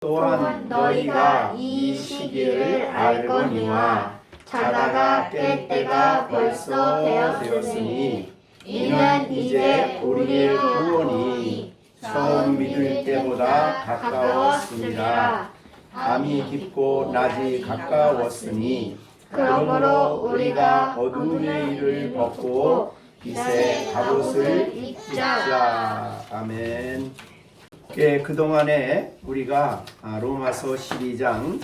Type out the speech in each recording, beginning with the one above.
또한 너희가 이 시기를 알거니와 자다가 깰 때가 벌써 되었으니 이는 이제 우리의 구원이 처음 믿을 때보다 가까웠습니다. 밤이 깊고 낮이 가까웠으니 그러므로 우리가 어둠의 일을 벗고 빛의 갑옷을 입자. 아멘. 그동안에 우리가 로마서 12장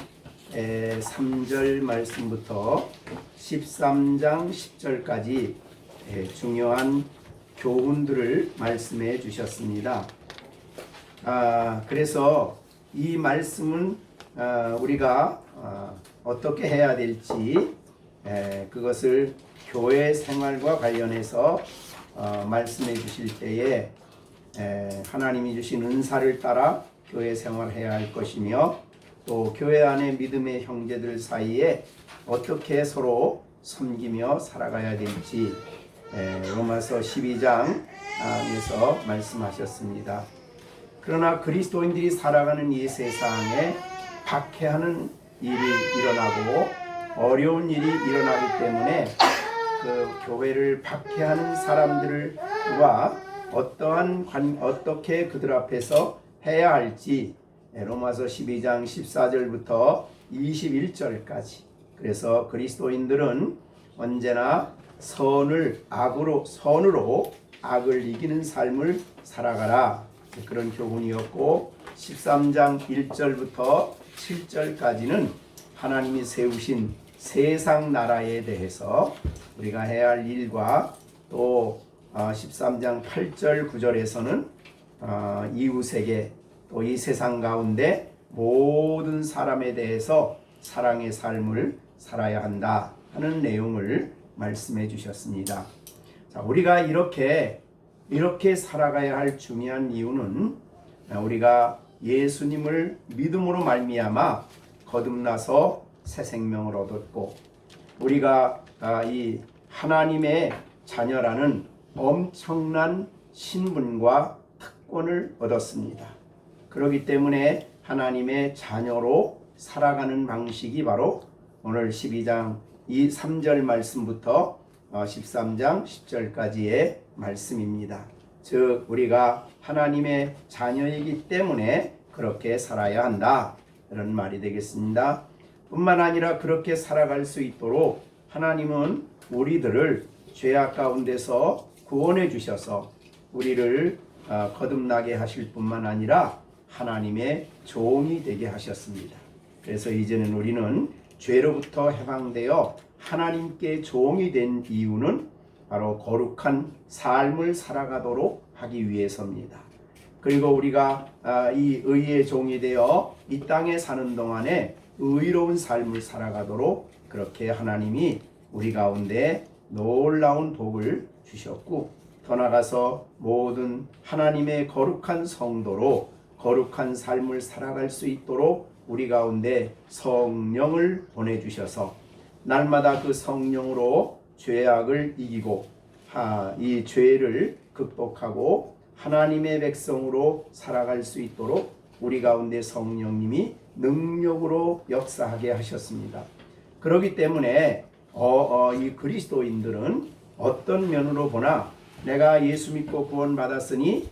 3절 말씀부터 13장 10절까지 중요한 교훈들을 말씀해 주셨습니다. 그래서 이 말씀은 우리가 어떻게 해야 될지 그것을 교회 생활과 관련해서 말씀해 주실 때에 하나님이 주신 은사를 따라 교회 생활해야 할 것이며 또 교회 안에 믿음의 형제들 사이에 어떻게 서로 섬기며 살아가야 될지 로마서 12장에서 말씀하셨습니다. 그러나 그리스도인들이 살아가는 이 세상에 박해하는 일이 일어나고 어려운 일이 일어나기 때문에 그 교회를 박해하는 사람들과 어떻게 그들 앞에서 해야 할지 로마서 12장 14절부터 21절까지. 그래서 그리스도인들은 언제나 선으로 악을 이기는 삶을 살아가라, 그런 교훈이었고, 13장 1절부터 7절까지는 하나님이 세우신 세상 나라에 대해서 우리가 해야 할 일과 또 13장 8절 9절에서는 이웃에게 또 이 세상 가운데 모든 사람에 대해서 사랑의 삶을 살아야 한다 하는 내용을 말씀해 주셨습니다. 자, 우리가 이렇게 살아가야 할 중요한 이유는 우리가 예수님을 믿음으로 말미암아 거듭나서 새 생명을 얻었고, 우리가 이 하나님의 자녀라는 엄청난 신분과 특권을 얻었습니다. 그렇기 때문에 하나님의 자녀로 살아가는 방식이 바로 오늘 12장 3절 말씀부터 13장 10절까지의 말씀입니다. 즉 우리가 하나님의 자녀이기 때문에 그렇게 살아야 한다, 이런 말이 되겠습니다. 뿐만 아니라 그렇게 살아갈 수 있도록 하나님은 우리들을 죄악 가운데서 구원해 주셔서 우리를 거듭나게 하실 뿐만 아니라 하나님의 종이 되게 하셨습니다. 그래서 이제는 우리는 죄로부터 해방되어 하나님께 종이 된 이유는 바로 거룩한 삶을 살아가도록 하기 위해서입니다. 그리고 우리가 이 의의 종이 되어 이 땅에 사는 동안에 의로운 삶을 살아가도록 그렇게 하나님이 우리 가운데 놀라운 복을 주셨고, 더 나아가서 모든 하나님의 거룩한 성도로 거룩한 삶을 살아갈 수 있도록 우리 가운데 성령을 보내주셔서 날마다 그 성령으로 죄악을 이기고 이 죄를 극복하고 하나님의 백성으로 살아갈 수 있도록 우리 가운데 성령님이 능력으로 역사하게 하셨습니다. 그렇기 때문에 이 그리스도인들은 어떤 면으로 보나 내가 예수 믿고 구원받았으니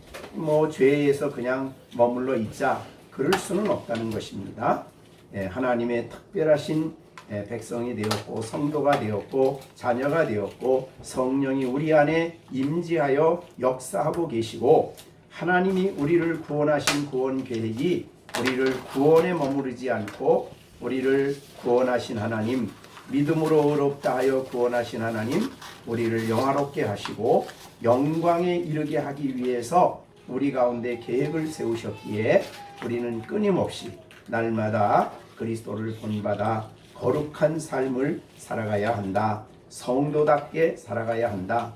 죄에서 그냥 머물러 있자, 그럴 수는 없다는 것입니다. 하나님의 특별하신 백성이 되었고 성도가 되었고 자녀가 되었고 성령이 우리 안에 임재하여 역사하고 계시고, 하나님이 우리를 구원하신 구원 계획이 우리를 구원에 머무르지 않고 우리를 구원하신 하나님, 믿음으로 의롭다 하여 구원하신 하나님, 우리를 영화롭게 하시고 영광에 이르게 하기 위해서 우리 가운데 계획을 세우셨기에 우리는 끊임없이 날마다 그리스도를 본받아 거룩한 삶을 살아가야 한다, 성도답게 살아가야 한다,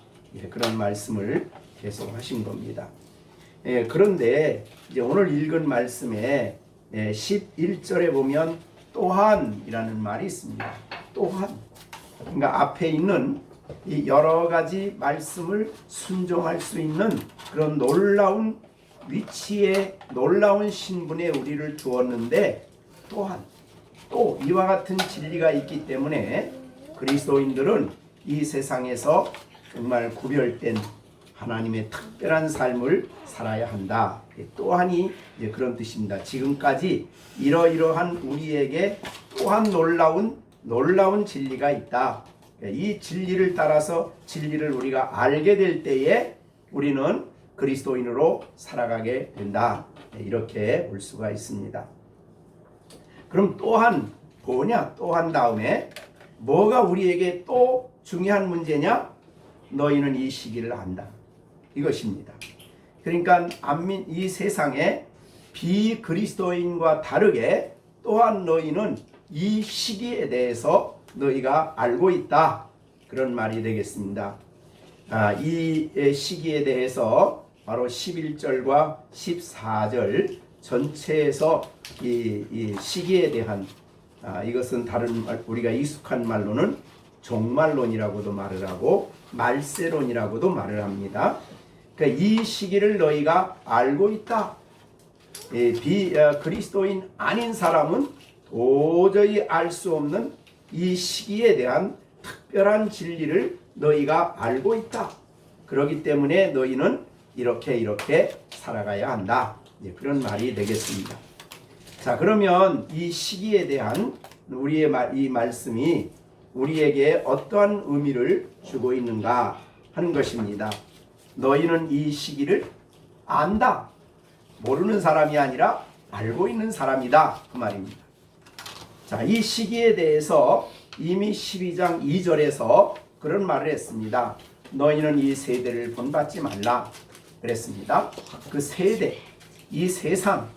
그런 말씀을 계속 하신 겁니다. 그런데 이제 오늘 읽은 말씀에 11절에 보면 또한이라는 말이 있습니다. 또한, 그러니까 앞에 있는 이 여러 가지 말씀을 순종할 수 있는 그런 놀라운 위치에 놀라운 신분에 우리를 두었는데 또한 또 이와 같은 진리가 있기 때문에 그리스도인들은 이 세상에서 정말 구별된 하나님의 특별한 삶을 살아야 한다. 또한이 이제 그런 뜻입니다. 지금까지 이러이러한 우리에게 또한 놀라운 진리가 있다. 이 진리를 따라서 진리를 우리가 알게 될 때에 우리는 그리스도인으로 살아가게 된다. 이렇게 볼 수가 있습니다. 그럼 또한 뭐냐? 또한 다음에 뭐가 우리에게 또 중요한 문제냐? 너희는 이 시기를 안다. 이것입니다. 그러니까 이 세상에 비그리스도인과 다르게 또한 너희는 이 시기에 대해서 너희가 알고 있다. 그런 말이 되겠습니다. 이 시기에 대해서 바로 11절과 14절 전체에서 이 시기에 대한 이것은 다른 우리가 익숙한 말로는 종말론이라고도 말을 하고 말세론이라고도 말을 합니다. 그러니까 이 시기를 너희가 알고 있다. 그리스도인 아닌 사람은 도저히 알 수 없는 이 시기에 대한 특별한 진리를 너희가 알고 있다. 그렇기 때문에 너희는 이렇게 살아가야 한다. 그런 말이 되겠습니다. 자, 그러면 이 시기에 대한 우리의 이 말씀이 우리에게 어떠한 의미를 주고 있는가 하는 것입니다. 너희는 이 시기를 안다. 모르는 사람이 아니라 알고 있는 사람이다. 그 말입니다. 자, 이 시기에 대해서 이미 12장 2절에서 그런 말을 했습니다. 너희는 이 세대를 본받지 말라 그랬습니다. 그 세대, 이 세상,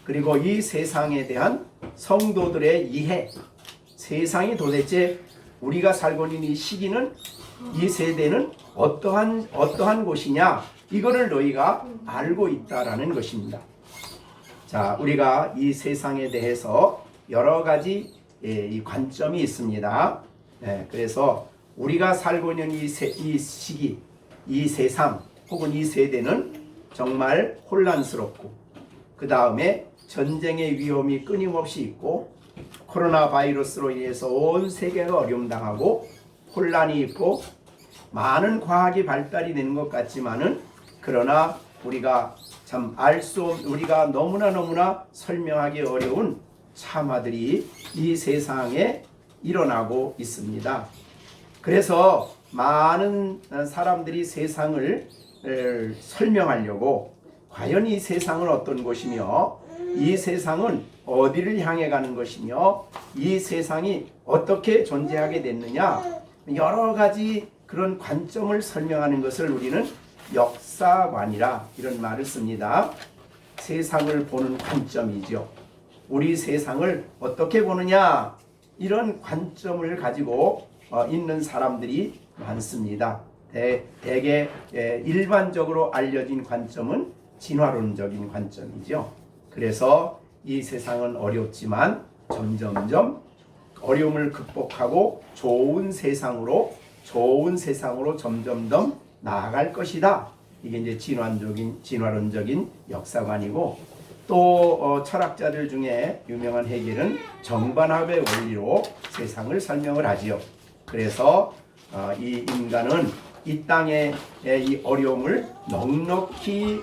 그리고 이 세상에 대한 성도들의 이해, 세상이 도대체 우리가 살고 있는 이 시기는, 이 세대는 어떠한 곳이냐, 이거를 너희가 알고 있다라는 것입니다. 자, 우리가 이 세상에 대해서 여러 가지 이 관점이 있습니다. 그래서 우리가 살고 있는 이 시기, 이 세상 혹은 이 세대는 정말 혼란스럽고, 그 다음에 전쟁의 위험이 끊임없이 있고, 코로나 바이러스로 인해서 온 세계가 어려움당하고 혼란이 있고 많은 과학이 발달이 되는 것 같지만은, 그러나 우리가 참 우리가 너무나 설명하기 어려운 참화들이 이 세상에 일어나고 있습니다. 그래서 많은 사람들이 세상을 설명하려고, 과연 이 세상은 어떤 곳이며, 이 세상은 어디를 향해 가는 것이며, 이 세상이 어떻게 존재하게 됐느냐, 여러 가지 그런 관점을 설명하는 것을 우리는 역사관이라 이런 말을 씁니다. 세상을 보는 관점이죠. 우리 세상을 어떻게 보느냐, 이런 관점을 가지고 있는 사람들이 많습니다. 대개 일반적으로 알려진 관점은 진화론적인 관점이죠. 그래서 이 세상은 어렵지만 점점점 어려움을 극복하고 좋은 세상으로 점점점 나아갈 것이다. 이게 이제 진화론적인 역사관이고, 또 철학자들 중에 유명한 해겔은 정반합의 원리로 세상을 설명을 하지요. 그래서 이 인간은 이 땅의 이 어려움을 넉넉히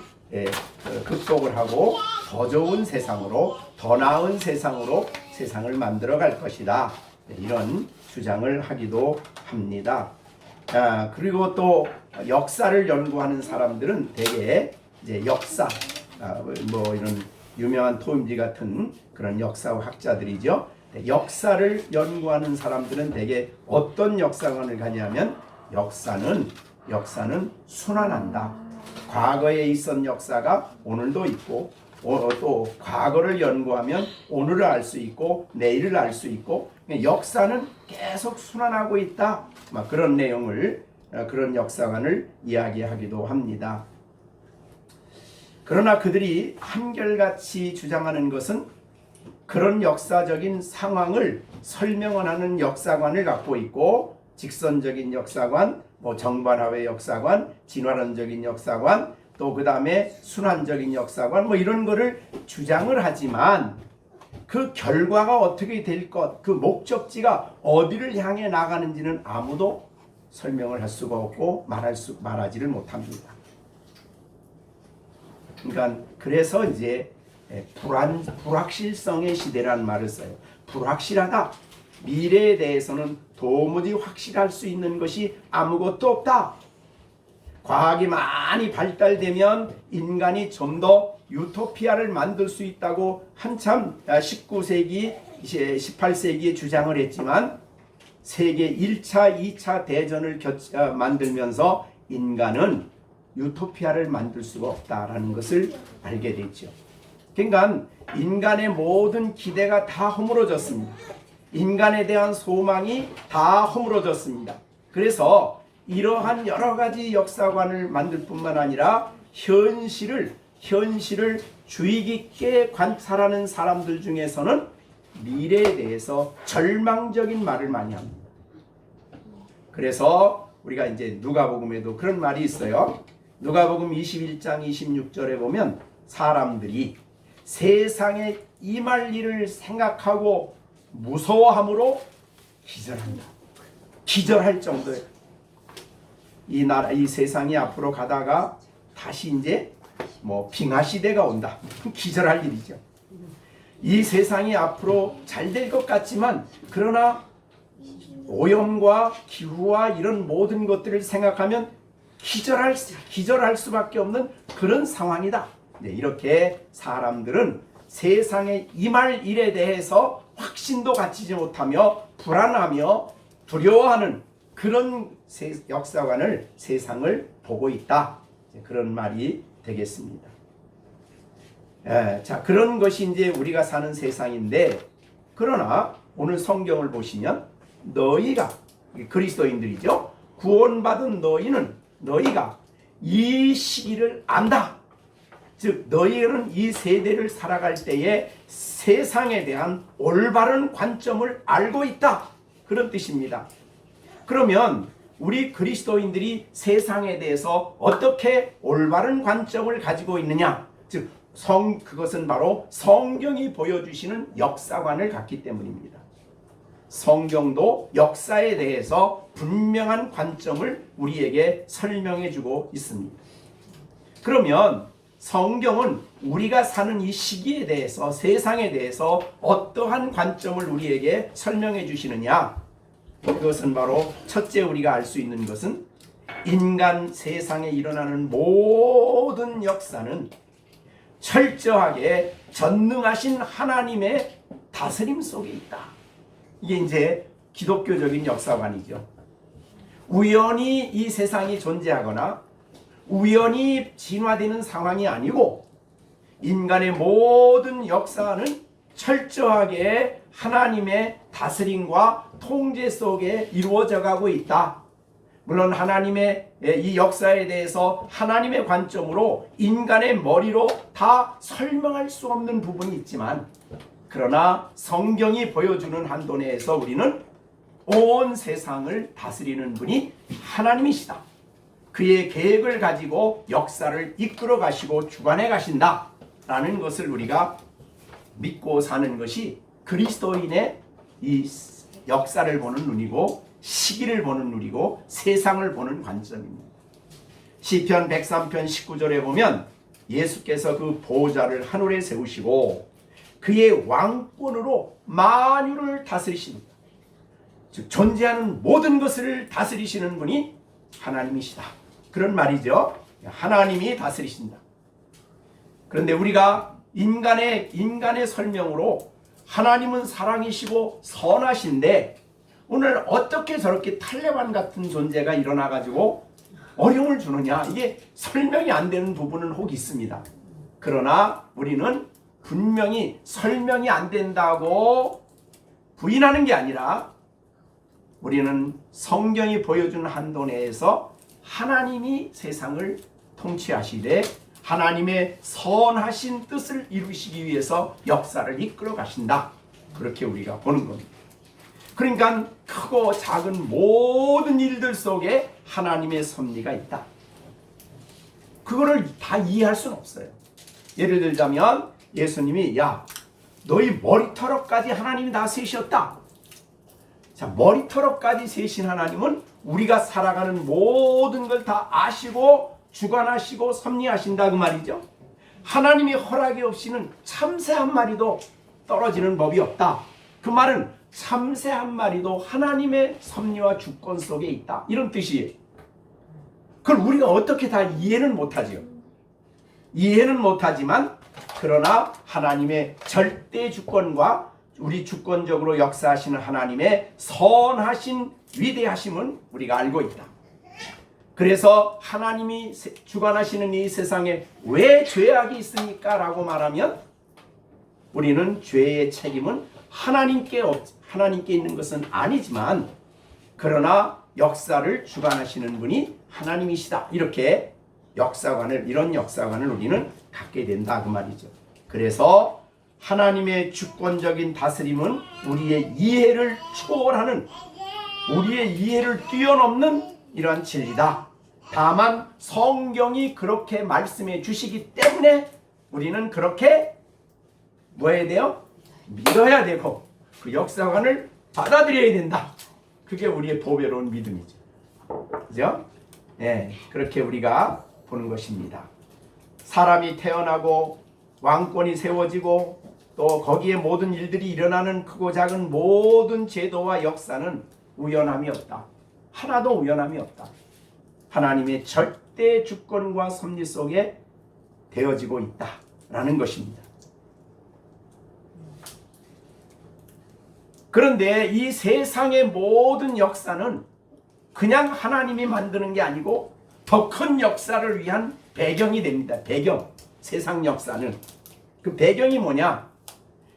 극복을 하고 더 좋은 세상으로, 더 나은 세상으로 세상을 만들어 갈 것이다. 이런 주장을 하기도 합니다. 그리고 또 역사를 연구하는 사람들은 대개 이제 역사, 이런 유명한 토임지 같은 그런 역사학자들이죠. 역사를 연구하는 사람들은 대개 어떤 역사관을 가냐면, 역사는 순환한다. 과거에 있었던 역사가 오늘도 있고, 또 과거를 연구하면 오늘을 알 수 있고 내일을 알 수 있고, 역사는 계속 순환하고 있다. 그런 내용을, 그런 역사관을 이야기하기도 합니다. 그러나 그들이 한결같이 주장하는 것은 그런 역사적인 상황을 설명하는 역사관을 갖고 있고, 직선적인 역사관, 정반합의 역사관, 진화론적인 역사관, 또 그 다음에 순환적인 역사관 뭐 이런 거를 주장을 하지만 그 결과가 어떻게 될 것, 그 목적지가 어디를 향해 나가는지는 아무도 설명을 할 수가 없고 말하지를 못합니다. 그러니까 그래서 이제 불확실성의 시대라는 말을 써요. 불확실하다. 미래에 대해서는 도무지 확실할 수 있는 것이 아무것도 없다. 과학이 많이 발달되면 인간이 좀 더 유토피아를 만들 수 있다고 한참 19세기, 18세기에 주장을 했지만 세계 1차, 2차 대전을 만들면서 인간은 유토피아를 만들 수가 없다라는 것을 알게 됐죠. 그러니까 인간의 모든 기대가 다 허물어졌습니다. 인간에 대한 소망이 다 허물어졌습니다. 그래서 이러한 여러 가지 역사관을 만들 뿐만 아니라 현실을 주의 깊게 관찰하는 사람들 중에서는 미래에 대해서 절망적인 말을 많이 합니다. 그래서 우리가 이제 누가복음에도 그런 말이 있어요. 누가복음 21장 26절에 보면 사람들이 세상에 임할 일을 생각하고 무서워함으로 기절한다. 기절할 정도예요. 이 세상이 앞으로 가다가 다시 이제 빙하 시대가 온다. 기절할 일이죠. 이 세상이 앞으로 잘 될 것 같지만 그러나 오염과 기후와 이런 모든 것들을 생각하면 기절할 수밖에 없는 그런 상황이다. 이렇게 사람들은 세상에 임할 일에 대해서 확신도 갖지 못하며 불안하며 두려워하는 그런 역사관을 세상을 보고 있다. 그런 말이 되겠습니다. 자, 그런 것이 이제 우리가 사는 세상인데, 그러나 오늘 성경을 보시면 너희가 그리스도인들이죠. 구원받은 너희가 이 시기를 안다. 즉 너희는 이 세대를 살아갈 때에 세상에 대한 올바른 관점을 알고 있다. 그런 뜻입니다. 그러면 우리 그리스도인들이 세상에 대해서 어떻게 올바른 관점을 가지고 있느냐? 즉 그것은 바로 성경이 보여주시는 역사관을 갖기 때문입니다. 성경도 역사에 대해서 분명한 관점을 우리에게 설명해 주고 있습니다. 그러면 성경은 우리가 사는 이 시기에 대해서, 세상에 대해서 어떠한 관점을 우리에게 설명해 주시느냐? 그것은 바로 첫째 우리가 알 수 있는 것은 인간 세상에 일어나는 모든 역사는 철저하게 전능하신 하나님의 다스림 속에 있다. 이게 이제 기독교적인 역사관이죠. 우연히 이 세상이 존재하거나 우연히 진화되는 상황이 아니고 인간의 모든 역사는 철저하게 하나님의 다스림과 통제 속에 이루어져 가고 있다. 물론 하나님의 이 역사에 대해서 하나님의 관점으로 인간의 머리로 다 설명할 수 없는 부분이 있지만, 그러나 성경이 보여주는 한도 내에서 우리는 온 세상을 다스리는 분이 하나님이시다. 그의 계획을 가지고 역사를 이끌어 가시고 주관해 가신다 라는 것을 우리가 믿고 사는 것이 그리스도인의 이 역사를 보는 눈이고 시기를 보는 눈이고 세상을 보는 관점입니다. 시편 103편 19절에 보면 예수께서 그 보좌를 하늘에 세우시고 그의 왕권으로 만유를 다스리십니다. 즉 존재하는 모든 것을 다스리시는 분이 하나님이시다. 그런 말이죠. 하나님이 다스리신다. 그런데 우리가 인간의 설명으로 하나님은 사랑이시고 선하신데 오늘 어떻게 저렇게 탈레반 같은 존재가 일어나가지고 어려움을 주느냐, 이게 설명이 안 되는 부분은 혹 있습니다. 그러나 우리는 분명히 설명이 안 된다고 부인하는 게 아니라 우리는 성경이 보여주는 한도 내에서 하나님이 세상을 통치하시되 하나님의 선하신 뜻을 이루시기 위해서 역사를 이끌어 가신다. 그렇게 우리가 보는 겁니다. 그러니까 크고 작은 모든 일들 속에 하나님의 섭리가 있다. 그거를 다 이해할 수는 없어요. 예를 들자면 예수님이 야 너희 머리털까지 하나님이 다 세셨다. 자, 머리털까지 세신 하나님은 우리가 살아가는 모든 걸 다 아시고 주관하시고 섭리하신다 그 말이죠. 하나님의 허락이 없이는 참새 한 마리도 떨어지는 법이 없다. 그 말은 참새 한 마리도 하나님의 섭리와 주권 속에 있다. 이런 뜻이에요. 그걸 우리가 어떻게 다 이해는 못하죠. 이해는 못하지만 그러나 하나님의 절대 주권과 우리 주권적으로 역사하시는 하나님의 선하신 위대하심은 우리가 알고 있다. 그래서 하나님이 주관하시는 이 세상에 왜 죄악이 있습니까? 라고 말하면 우리는 죄의 책임은 하나님께 있는 것은 아니지만 그러나 역사를 주관하시는 분이 하나님이시다. 이렇게 이런 역사관을 우리는 갖게 된다 그 말이죠. 그래서 하나님의 주권적인 다스림은 우리의 이해를 초월하는, 우리의 이해를 뛰어넘는 이러한 진리다. 다만 성경이 그렇게 말씀해 주시기 때문에 우리는 그렇게 뭐 해야 돼요? 믿어야 되고 그 역사관을 받아들여야 된다. 그게 우리의 보배로운 믿음이죠. 그죠? 네, 그렇게 우리가 보는 것입니다. 사람이 태어나고 왕권이 세워지고 또 거기에 모든 일들이 일어나는 크고 작은 모든 제도와 역사는 우연함이 없다. 하나도 우연함이 없다. 하나님의 절대 주권과 섭리 속에 되어지고 있다라는 것입니다. 그런데 이 세상의 모든 역사는 그냥 하나님이 만드는 게 아니고 더 큰 역사를 위한 배경이 됩니다. 배경, 세상 역사는. 그 배경이 뭐냐?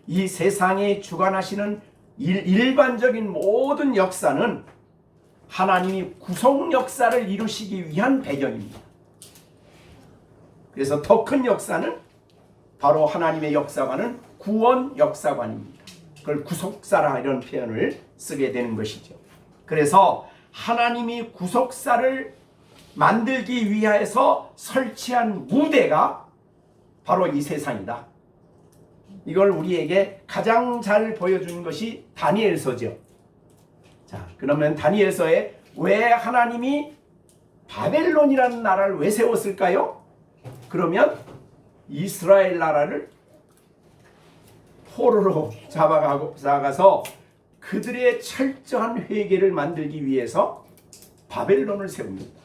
이 세상에 주관하시는 일반적인 모든 역사는 하나님이 구속 역사를 이루시기 위한 배경입니다. 그래서 더 큰 역사는 바로 하나님의 역사관은 구원 역사관입니다. 그걸 구속사라 이런 표현을 쓰게 되는 것이죠. 그래서 하나님이 구속사를 만들기 위해서 설치한 무대가 바로 이 세상이다. 이걸 우리에게 가장 잘 보여준 것이 다니엘서죠. 자, 그러면 다니엘서에 왜 하나님이 바벨론이라는 나라를 왜 세웠을까요? 그러면 이스라엘 나라를 포로로 잡아가서 그들의 철저한 회개를 만들기 위해서 바벨론을 세웁니다.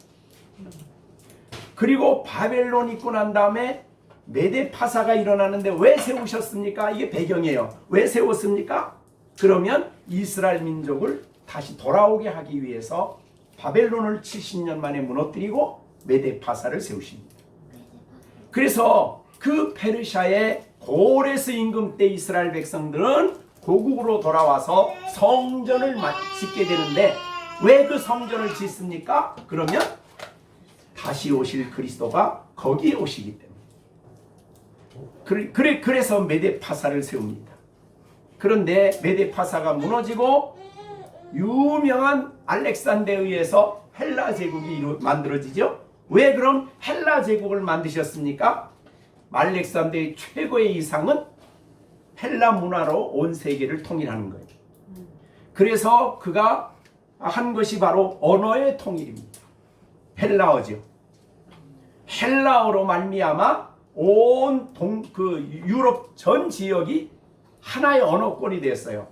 그리고 바벨론 있고 난 다음에 메데파사가 일어나는데 왜 세우셨습니까? 이게 배경이에요. 왜 세웠습니까? 그러면 이스라엘 민족을 다시 돌아오게 하기 위해서 바벨론을 70년 만에 무너뜨리고 메데파사를 세우십니다. 그래서 그 페르시아의 고레스 임금 때 이스라엘 백성들은 고국으로 돌아와서 성전을 짓게 되는데 왜 그 성전을 짓습니까? 그러면 다시 오실 그리스도가 거기에 오시기 때문에. 그래서 메데파사를 세웁니다. 그런데 메데파사가 무너지고 유명한 알렉산더에 의해서 헬라 제국이 만들어지죠. 왜 그럼 헬라 제국을 만드셨습니까? 알렉산더의 최고의 이상은 헬라 문화로 온 세계를 통일하는 거예요. 그래서 그가 한 것이 바로 언어의 통일입니다. 헬라어죠. 헬라어로 말미암아 온 유럽 전 지역이 하나의 언어권이 됐어요.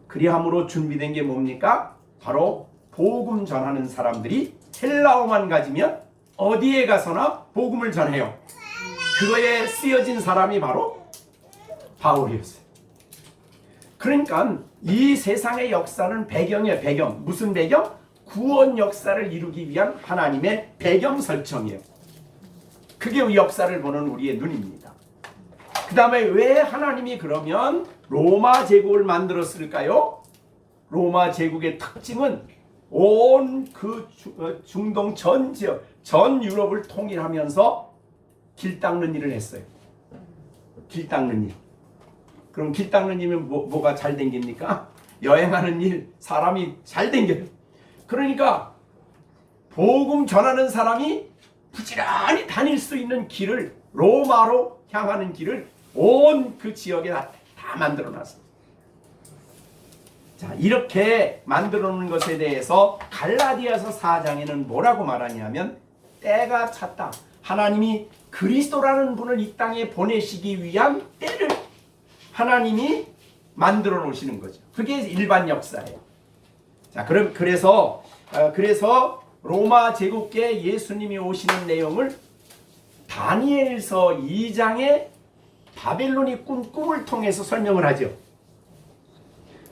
그리함으로 준비된 게 뭡니까? 바로 복음 전하는 사람들이 헬라어만 가지면 어디에 가서나 복음을 전해요. 그거에 쓰여진 사람이 바로 바울이었어요. 그러니까 이 세상의 역사는 배경이에요. 배경. 무슨 배경? 구원 역사를 이루기 위한 하나님의 배경 설정이에요. 그게 역사를 보는 우리의 눈입니다. 그 다음에 왜 하나님이 그러면 로마 제국을 만들었을까요? 로마 제국의 특징은 온 그 중동 전 지역, 전 유럽을 통일하면서 길 닦는 일을 했어요. 길 닦는 일. 그럼 길 닦는 일이면 뭐가 잘 댕깁니까? 여행하는 일, 사람이 잘 댕겨요. 그러니까 복음 전하는 사람이 부지런히 다닐 수 있는 길을, 로마로 향하는 길을 온 그 지역에 다 만들어 놨습니다. 자, 이렇게 만들어 놓은 것에 대해서 갈라디아서 4장에는 뭐라고 말하냐면 때가 찼다. 하나님이 그리스도라는 분을 이 땅에 보내시기 위한 때를 하나님이 만들어 놓으시는 거죠. 그게 일반 역사예요. 자, 그래서 로마 제국에 예수님이 오시는 내용을 다니엘서 2장에 바벨론이 꾼 꿈을 통해서 설명을 하죠.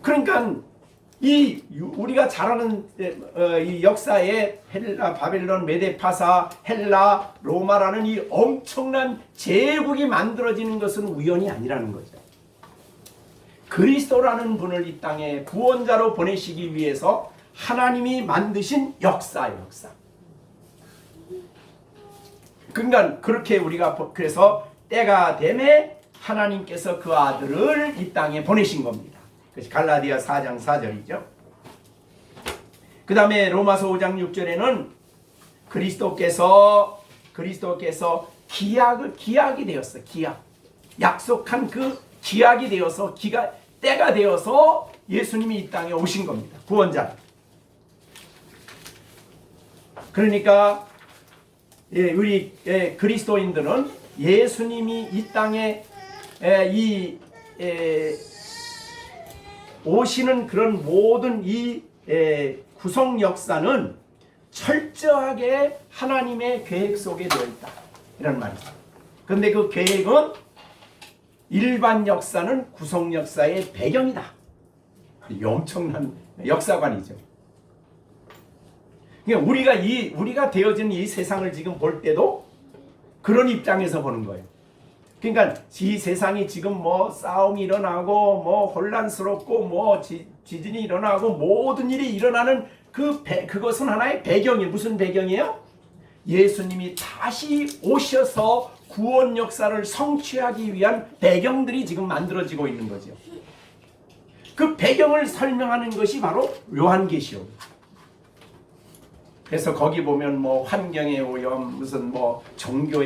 그러니까 우리가 잘 아는 이 역사에 헬라, 바벨론, 메데파사, 헬라, 로마라는 이 엄청난 제국이 만들어지는 것은 우연이 아니라는 거죠. 그리스도라는 분을 이 땅에 구원자로 보내시기 위해서 하나님이 만드신 역사예요, 역사. 그러니까 그렇게 우리가 그래서 때가 되매 하나님께서 그 아들을 이 땅에 보내신 겁니다. 그것이 갈라디아 4장 4절이죠. 그 다음에 로마서 5장 6절에는 그리스도께서 기약이 되었어. 기약. 약속한 그 기약이 되어서 때가 되어서 예수님이 이 땅에 오신 겁니다. 구원자. 그러니까 우리 그리스도인들은 예수님이 이 땅에 오시는 그런 모든 이 구속 역사는 철저하게 하나님의 계획 속에 되어 있다. 이런 말이죠. 그런데 그 계획은 일반 역사는 구속 역사의 배경이다. 이 엄청난 역사관이죠. 그러니까 우리가 되어진 이 세상을 지금 볼 때도 그런 입장에서 보는 거예요. 그러니까 이 세상이 지금 뭐 싸움이 일어나고 뭐 혼란스럽고 뭐 지진이 일어나고 모든 일이 일어나는 그것은 하나의 배경이에요. 무슨 배경이에요? 예수님이 다시 오셔서 구원 역사를 성취하기 위한 배경들이 지금 만들어지고 있는 거죠. 그 배경을 설명하는 것이 바로 요한계시록. 그래서 거기 보면 뭐 환경의 오염, 무슨 뭐 종교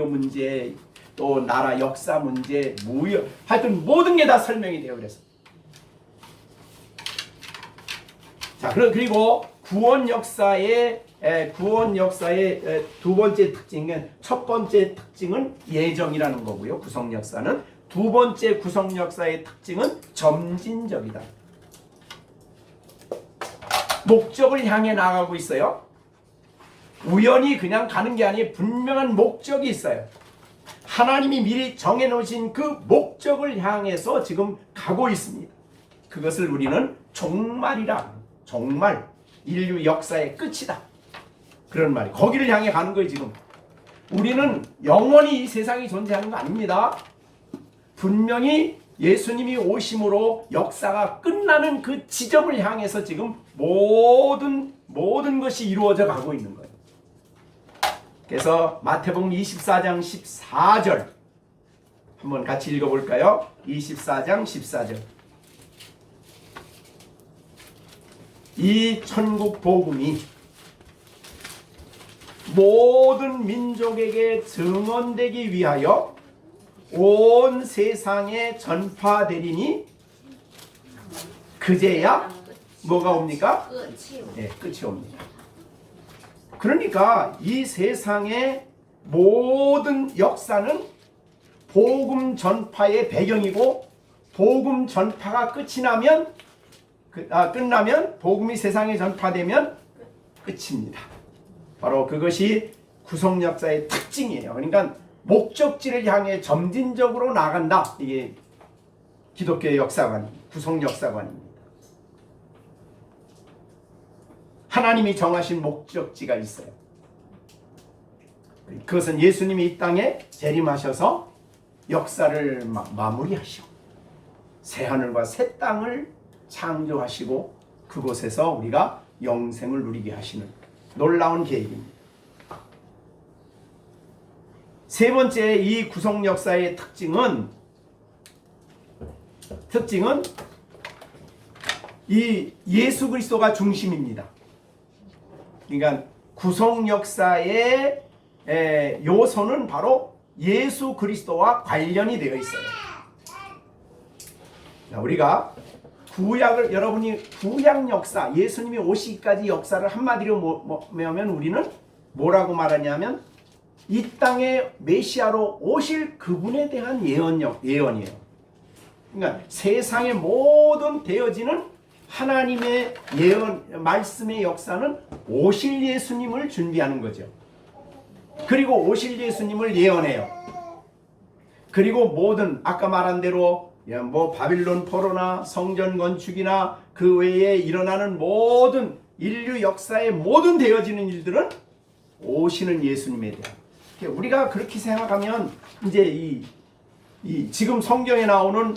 문제, 또 나라 역사 문제, 무역, 하여튼 모든 게 다 설명이 돼요. 그래서 자, 그리고 구원 역사의 두 번째 특징은, 첫 번째 특징은 예정이라는 거고요. 구속 역사는 두 번째 구속 역사의 특징은 점진적이다. 목적을 향해 나가고 있어요. 우연히 그냥 가는 게 아니에요. 분명한 목적이 있어요. 하나님이 미리 정해놓으신 그 목적을 향해서 지금 가고 있습니다. 그것을 우리는 종말이라, 종말, 인류 역사의 끝이다. 그런 말이. 거기를 향해 가는 거예요, 지금. 우리는 영원히 이 세상이 존재하는 거 아닙니다. 분명히 예수님이 오심으로 역사가 끝나는 그 지점을 향해서 지금 모든 것이 이루어져 가고 있는 거예요. 그래서 마태복음 24장 14절 한번 같이 읽어볼까요? 24장 14절. 이 천국 복음이 모든 민족에게 증언되기 위하여 온 세상에 전파되리니 그제야 뭐가 옵니까? 네, 끝이 옵니다. 그러니까 이 세상의 모든 역사는 복음 전파의 배경이고, 복음 전파가 끝나면 복음이 세상에 전파되면 끝입니다. 바로 그것이 구속 역사의 특징이에요. 그러니까 목적지를 향해 점진적으로 나간다. 이게 기독교의 역사관, 구속 역사관입니다. 하나님이 정하신 목적지가 있어요. 그것은 예수님이 이 땅에 재림하셔서 역사를 마무리하시고 새하늘과 새 땅을 창조하시고 그곳에서 우리가 영생을 누리게 하시는 놀라운 계획입니다. 세 번째, 이 구속 역사의 특징은 이 예수 그리스도가 중심입니다. 그러니까 구속 역사의 요소는 바로 예수 그리스도와 관련이 되어 있어요. 자, 우리가 구약을 여러분이 구약 역사 예수님이 오시기까지 역사를 한마디로 뭐면 우리는 뭐라고 말하냐면 이 땅에 메시아로 오실 그분에 대한 예언이에요. 그러니까 세상의 모든 되어지는 하나님의 예언 말씀의 역사는 오실 예수님을 준비하는 거죠. 그리고 오실 예수님을 예언해요. 그리고 모든 아까 말한 대로 뭐 바빌론 포로나 성전 건축이나 그 외에 일어나는 모든 인류 역사의 모든 되어지는 일들은 오시는 예수님에 대한 우리가 그렇게 생각하면 이제 이 지금 성경에 나오는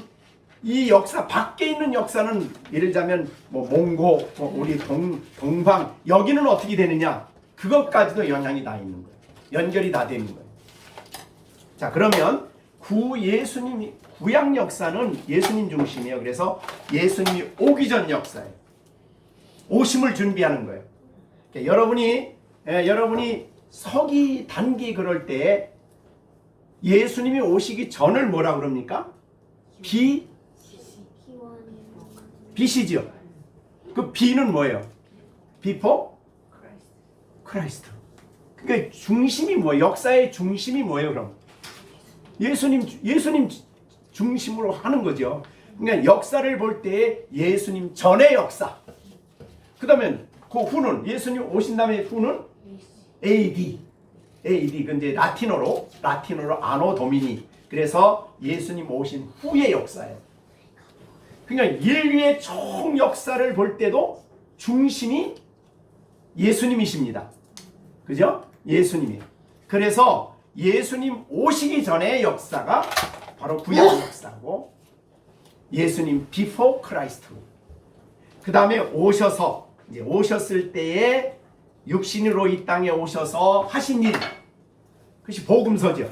이 역사 밖에 있는 역사는 예를 들자면 뭐 몽고 우리 동방 여기는 어떻게 되느냐 그것까지도 영향이 다 있는 거예요. 연결이 다 되는 거예요. 자 그러면 예수님이 구약 역사는 예수님 중심이에요. 그래서 예수님이 오기 전 역사예요. 오심을 준비하는 거예요. 그러니까 여러분이 서기 단기 그럴 때 예수님이 오시기 전을 뭐라 그럽니까? 빛이죠. 그 B는 뭐예요? Before Christ. 그러니까 중심이 뭐예요? 역사의 중심이 뭐예요? 그럼 예수님 중심으로 하는 거죠. 그러니까 역사를 볼 때 예수님 전의 역사. 그다음에 그 후는 예수님 오신 다음에 후는 AD. 근데 라틴어로 아노 도미니. 그래서 예수님 오신 후의 역사예요. 그러니까 인류의 총 역사를 볼 때도 중심이 예수님이십니다. 그죠? 예수님이. 그래서 예수님 오시기 전의 역사가 바로 구약 역사고 예수님 before Christ. 그 다음에 이제 오셨을 때에 육신으로 이 땅에 오셔서 하신 일. 그것이 복음서죠.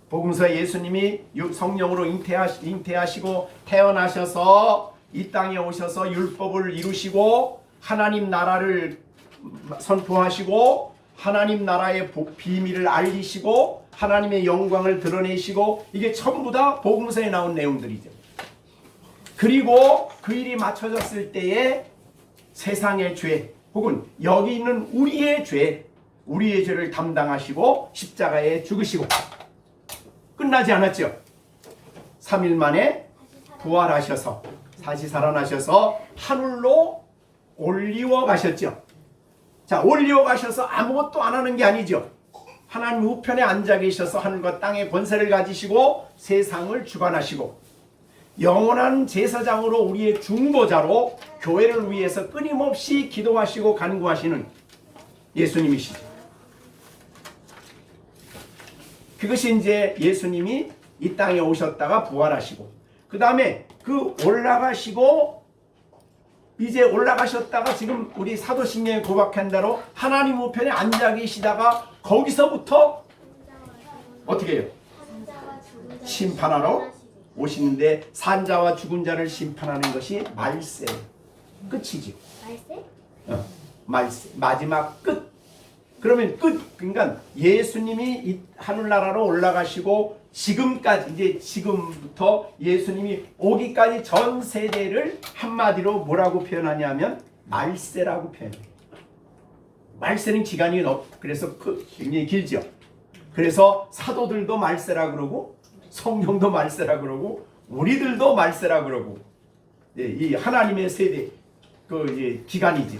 복음서에 예수님이 성령으로 잉태하시고 태어나셔서 이 땅에 오셔서 율법을 이루시고 하나님 나라를 선포하시고 하나님 나라의 비밀을 알리시고 하나님의 영광을 드러내시고 이게 전부 다 복음서에 나온 내용들이죠. 그리고 그 일이 맞춰졌을 때에 세상의 죄 혹은 여기 있는 우리의 죄를 담당하시고 십자가에 죽으시고 끝나지 않았죠. 3일 만에 부활하셔서 다시 살아나셔서 하늘로 올리워 가셨죠. 자, 올리워 가셔서 아무것도 안 하는 게 아니죠. 하나님 우편에 앉아 계셔서 하늘과 땅의 권세를 가지시고 세상을 주관하시고 영원한 제사장으로 우리의 중보자로 교회를 위해서 끊임없이 기도하시고 간구하시는 예수님이시죠. 그것이 이제 예수님이 이 땅에 오셨다가 부활하시고 그 다음에 이제 올라가셨다가 지금 우리 사도신경에 고백한 대로 하나님 우편에 앉아 계시다가 거기서부터 어떻게 해요? 심판하러 오시는데 산자와 죽은 자를 심판하는 것이 말세 끝이지. 말세 마지막 끝. 그러면 그러니까 예수님이 이 하늘나라로 올라가시고 지금부터 예수님이 오기까지 전 세대를 한마디로 뭐라고 표현하냐면 말세라고 표현해요. 말세는 기간이 그래서 굉장히 길죠. 그래서 사도들도 말세라 그러고 성령도 말세라 그러고 우리들도 말세라 그러고 이 하나님의 세대 기간이지.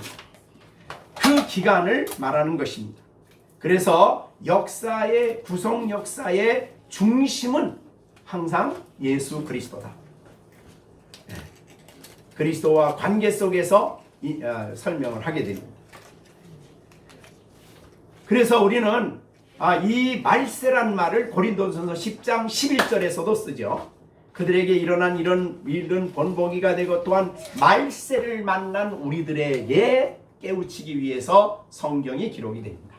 그 기간을 말하는 것입니다. 그래서 구성 역사의 중심은 항상 예수 그리스도다. 그리스도와 관계 속에서 설명을 하게 됩니다. 그래서 우리는 이 말세란 말을 고린도전서 10장 11절에서도 쓰죠. 그들에게 일어난 이런 일은 본보기가 되고 또한 말세를 만난 우리들에게 깨우치기 위해서 성경이 기록이 됩니다.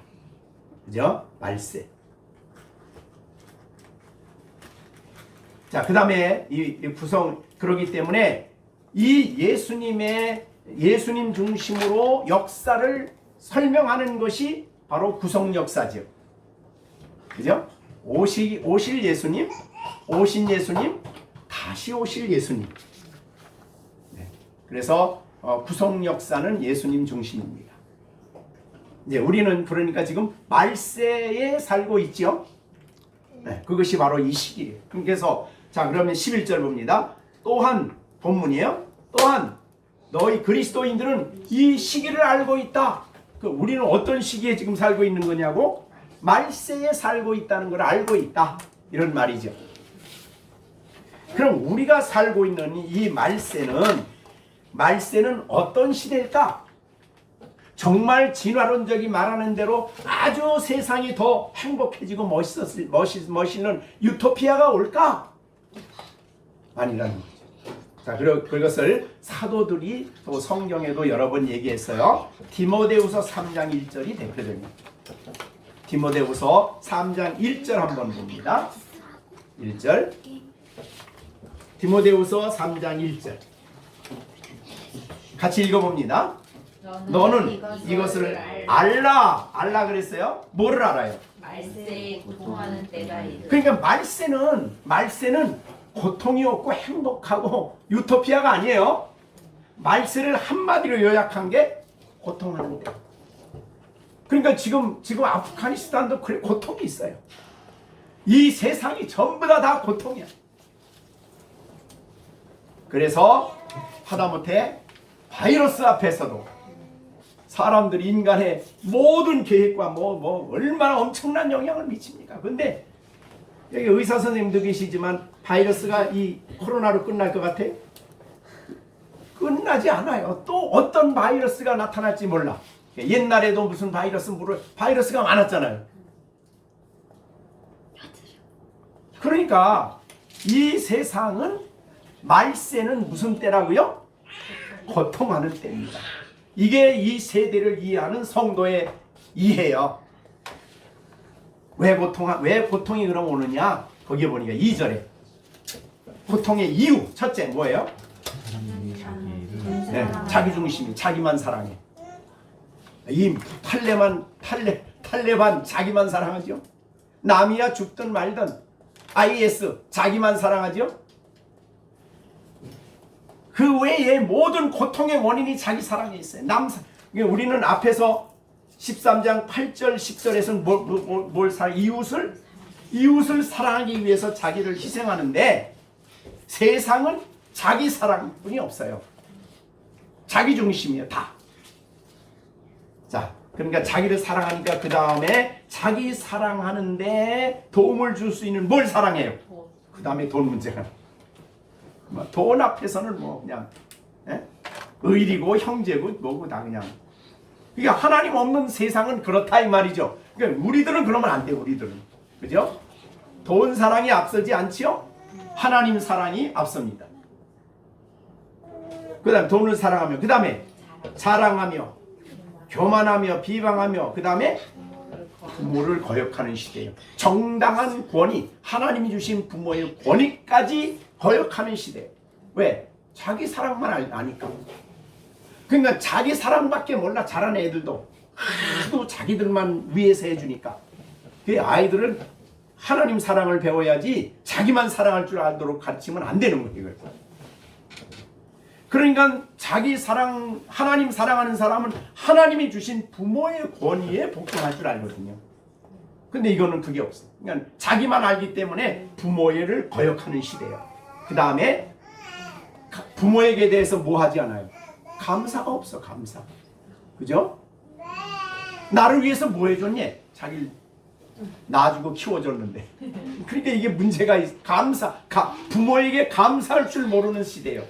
그죠? 말세. 자, 그 다음에 이 구성, 그러기 때문에 이 예수님 중심으로 역사를 설명하는 것이 바로 구성 역사죠. 그죠? 오실 예수님, 오신 예수님, 다시 오실 예수님. 네. 그래서 구속 역사는 예수님 중심입니다. 이제 우리는 그러니까 지금 말세에 살고 있죠. 네, 그것이 바로 이 시기예요. 그래서 자 그러면 11절 봅니다. 또한 본문이에요. 또한 너희 그리스도인들은 이 시기를 알고 있다. 우리는 어떤 시기에 지금 살고 있는 거냐고? 말세에 살고 있다는 걸 알고 있다. 이런 말이죠. 그럼 우리가 살고 있는 이 말세는 어떤 시대일까? 정말 진화론적이 말하는 대로 아주 세상이 더 행복해지고 멋있는 유토피아가 올까? 아니라는 거죠. 자, 그것을 사도들이 또 성경에도 여러 번 얘기했어요. 디모데후서 3장 1절이 대표적입니다. 디모데후서 3장 1절 한번 봅니다. 1절. 디모데후서 3장 1절. 같이 읽어봅니다. 너는 이것을 알라 그랬어요. 뭐를 알아요? 말세에 고통하는 때가 이르. 그러니까 말세는 고통이 없고 행복하고 유토피아가 아니에요. 말세를 한마디로 요약한 게 고통하는 때. 그러니까 지금 아프가니스탄도 그래 고통이 있어요. 이 세상이 전부 다 고통이야. 그래서 하다못해 바이러스 앞에서도 사람들이 인간의 모든 계획과 얼마나 엄청난 영향을 미칩니까? 근데 여기 의사 선생님도 계시지만 바이러스가 이 코로나로 끝날 것 같아요? 끝나지 않아요. 또 어떤 바이러스가 나타날지 몰라. 옛날에도 무슨 바이러스가 많았잖아요. 그러니까 이 세상은 말세는 무슨 때라고요? 고통하는 때입니다. 이게 이 세대를 이해하는 성도의 이해요. 왜 고통이 그럼 오느냐? 거기에 보니까 2절에 고통의 이유 첫째 뭐예요? 네, 자기 중심이 자기만 사랑해. 이 탈레반 자기만 사랑하죠. 남이야 죽든 말든 IS 자기만 사랑하죠. 그 외에 모든 고통의 원인이 자기 사랑에 있어요. 우리는 앞에서 13장 8절 10절에서는 뭘 이웃을 사랑하기 위해서 자기를 희생하는데 세상은 자기 사랑뿐이 없어요. 자기 중심이에요, 다. 자, 그러니까 자기를 사랑하니까 그 다음에 자기 사랑하는데 도움을 줄 수 있는 뭘 사랑해요? 그 다음에 돈 문제가. 돈 앞에서는 그냥 의리고 형제고 뭐고 다 그냥. 그러니까 하나님 없는 세상은 그렇다 이 말이죠. 그러니까 우리들은 그러면 안 돼. 우리들은 그죠? 돈 사랑이 앞서지 않지요? 하나님 사랑이 앞섭니다. 그 다음에 돈을 사랑하며 그 다음에 자랑하며 교만하며 비방하며 그 다음에 부모를 거역하는 시대예요. 정당한 권위, 하나님이 주신 부모의 권위까지 거역하는 시대. 왜? 자기 사랑만 아니까. 그러니까 자기 사랑밖에 몰라. 자라는 애들도 하도 자기들만 위해서 해주니까. 그 아이들은 하나님 사랑을 배워야지 자기만 사랑할 줄 알도록 가르치면 안 되는 거예요. 그러니까 하나님 사랑하는 사람은 하나님이 주신 부모의 권위에 복종할 줄 알거든요. 근데 이거는 그게 없어요. 그러니까 자기만 알기 때문에 부모를 거역하는 시대예요. 그 다음에 부모에게 대해서 뭐 하지 않아요? 감사가 없어. 감사. 그죠? 나를 위해서 뭐 해줬니? 자기를 낳아주고 키워줬는데. 그러니까 이게 문제가 부모에게 감사할 줄 모르는 시대예요.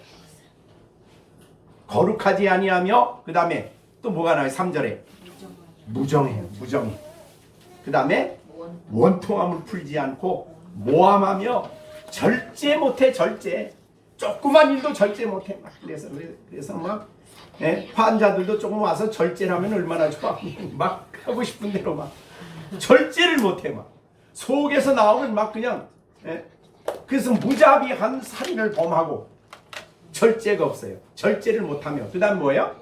거룩하지 아니하며 그 다음에 또 뭐가 나와요? 3절에 무정해요. 무정해. 그 다음에 원통함을 풀지 않고 모함하며 절제 못해. 절제. 조그만 일도 절제 못해. 그래서 막 환자들도 조금 와서 절제를 하면 얼마나 좋아. 막 하고 싶은 대로 막 절제를 못해. 막 속에서 나오면 막 그냥 그래서 무자비한 살인을 범하고 절제가 없어요. 절제를 못하며 그 다음 뭐예요?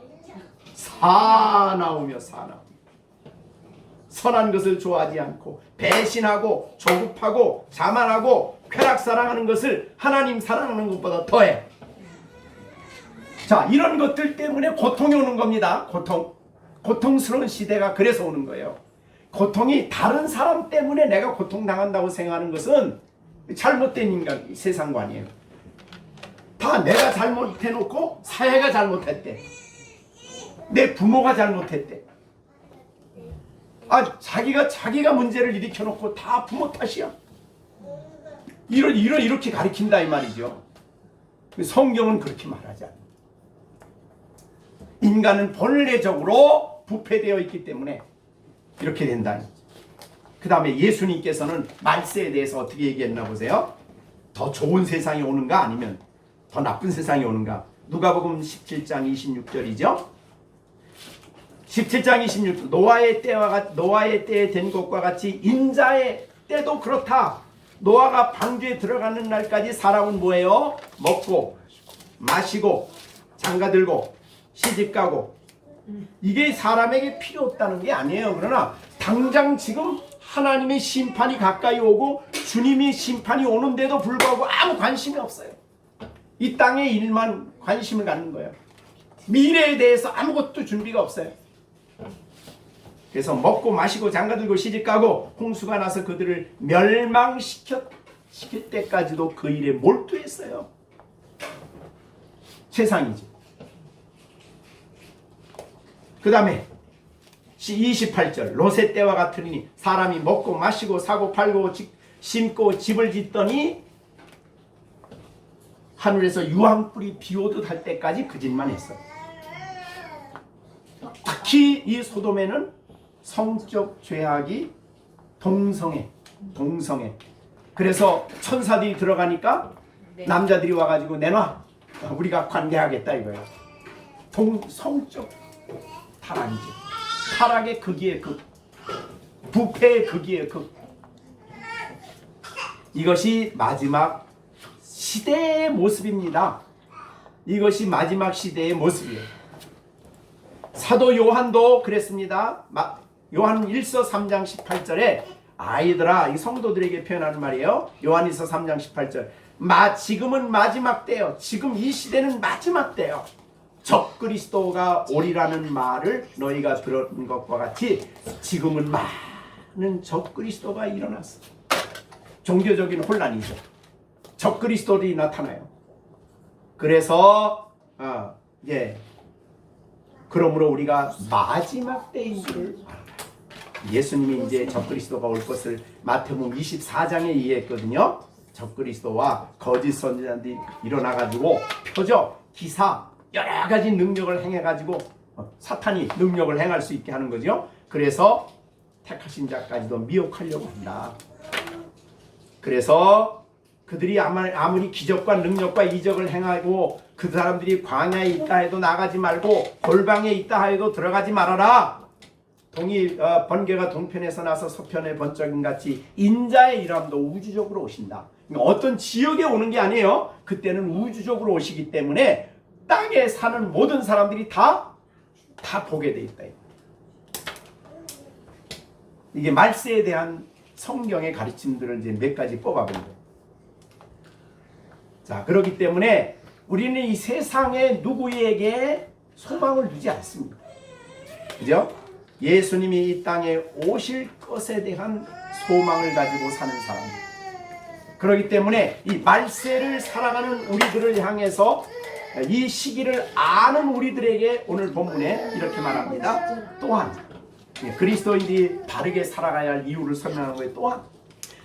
사나우며 선한 것을 좋아하지 않고 배신하고 조급하고 자만하고 쾌락 사랑하는 것을 하나님 사랑하는 것보다 더해. 자, 이런 것들 때문에 고통이 오는 겁니다. 고통스러운 시대가 그래서 오는 거예요. 고통이 다른 사람 때문에 내가 고통당한다고 생각하는 것은 잘못된 인간 세상관이에요. 다 내가 잘못해놓고 사회가 잘못했대. 내 부모가 잘못했대. 자기가 문제를 일으켜놓고 다 부모 탓이야. 이렇게 가르친다 이 말이죠. 성경은 그렇게 말하지 않아요. 인간은 본래적으로 부패되어 있기 때문에 이렇게 된다. 그 다음에 예수님께서는 말세에 대해서 어떻게 얘기했나 보세요. 더 좋은 세상이 오는가 아니면 더 나쁜 세상이 오는가. 누가복음 17장 26절이죠. 17장 26절 노아의 때에 된 것과 같이 인자의 때도 그렇다. 노아가 방주에 들어가는 날까지 사람은 뭐예요? 먹고 마시고 장가들고 시집가고. 이게 사람에게 필요 없다는 게 아니에요. 그러나 당장 지금 하나님의 심판이 가까이 오고 주님의 심판이 오는데도 불구하고 아무 관심이 없어요. 이 땅의 일만 관심을 갖는 거예요. 미래에 대해서 아무것도 준비가 없어요. 그래서 먹고 마시고 장가들고 시집가고 홍수가 나서 그들을 멸망시킬 때까지도 그 일에 몰두했어요. 세상이지. 그 다음에 28절 롯의 때와 같으니 사람이 먹고 마시고 사고 팔고 심고 집을 짓더니 하늘에서 유황불이 비오듯 할 때까지 그 짓만 했어. 특히 이 소돔에는 성적 죄악이 동성애. 그래서 천사들이 들어가니까 남자들이 와가지고 내놔. 우리가 관계하겠다 이거야. 성적 타락이지. 타락의 극이의 극. 부패의 극이의 극. 이것이 마지막 시대의 모습입니다. 이것이 마지막 시대의 모습이에요. 사도 요한도 그랬습니다. 요한 1서 3장 18절에 아이들아, 이 성도들에게 표현하는 말이에요. 요한일서 3장 18절. 지금은 마지막 때요. 지금 이 시대는 마지막 때요. 적그리스도가 오리라는 말을 너희가 들은 것과 같이 지금은 많은 적그리스도가 일어났어. 종교적인 혼란이죠. 적그리스도들이 나타나요. 그래서 그러므로 우리가 마지막 때인 줄 알아요. 예수님이 이제 적그리스도가 올 것을 마태복음 24장에 이해했거든요. 적그리스도와 거짓 선지자들이 일어나가지고 표적, 기사, 여러 가지 능력을 행해가지고 사탄이 능력을 행할 수 있게 하는 거죠. 그래서 택하신 자까지도 미혹하려고 한다. 그래서 그들이 아무리 기적과 능력과 이적을 행하고 그 사람들이 광야에 있다 해도 나가지 말고 골방에 있다 해도 들어가지 말아라. 번개가 동편에서 나서 서편에 번쩍임 같이 인자의 일함도 우주적으로 오신다. 그러니까 어떤 지역에 오는 게 아니에요. 그때는 우주적으로 오시기 때문에 땅에 사는 모든 사람들이 다 보게 돼 있다. 이게 말세에 대한 성경의 가르침들을 이제 몇 가지 뽑아본 거예요. 자, 그렇기 때문에 우리는 이 세상에 누구에게 소망을 두지 않습니다. 그죠? 예수님이 이 땅에 오실 것에 대한 소망을 가지고 사는 사람들. 그렇기 때문에 이 말세를 살아가는 우리들을 향해서 이 시기를 아는 우리들에게 오늘 본문에 이렇게 말합니다. 또한 그리스도인들이 바르게 살아가야 할 이유를 설명하는 거예요. 또한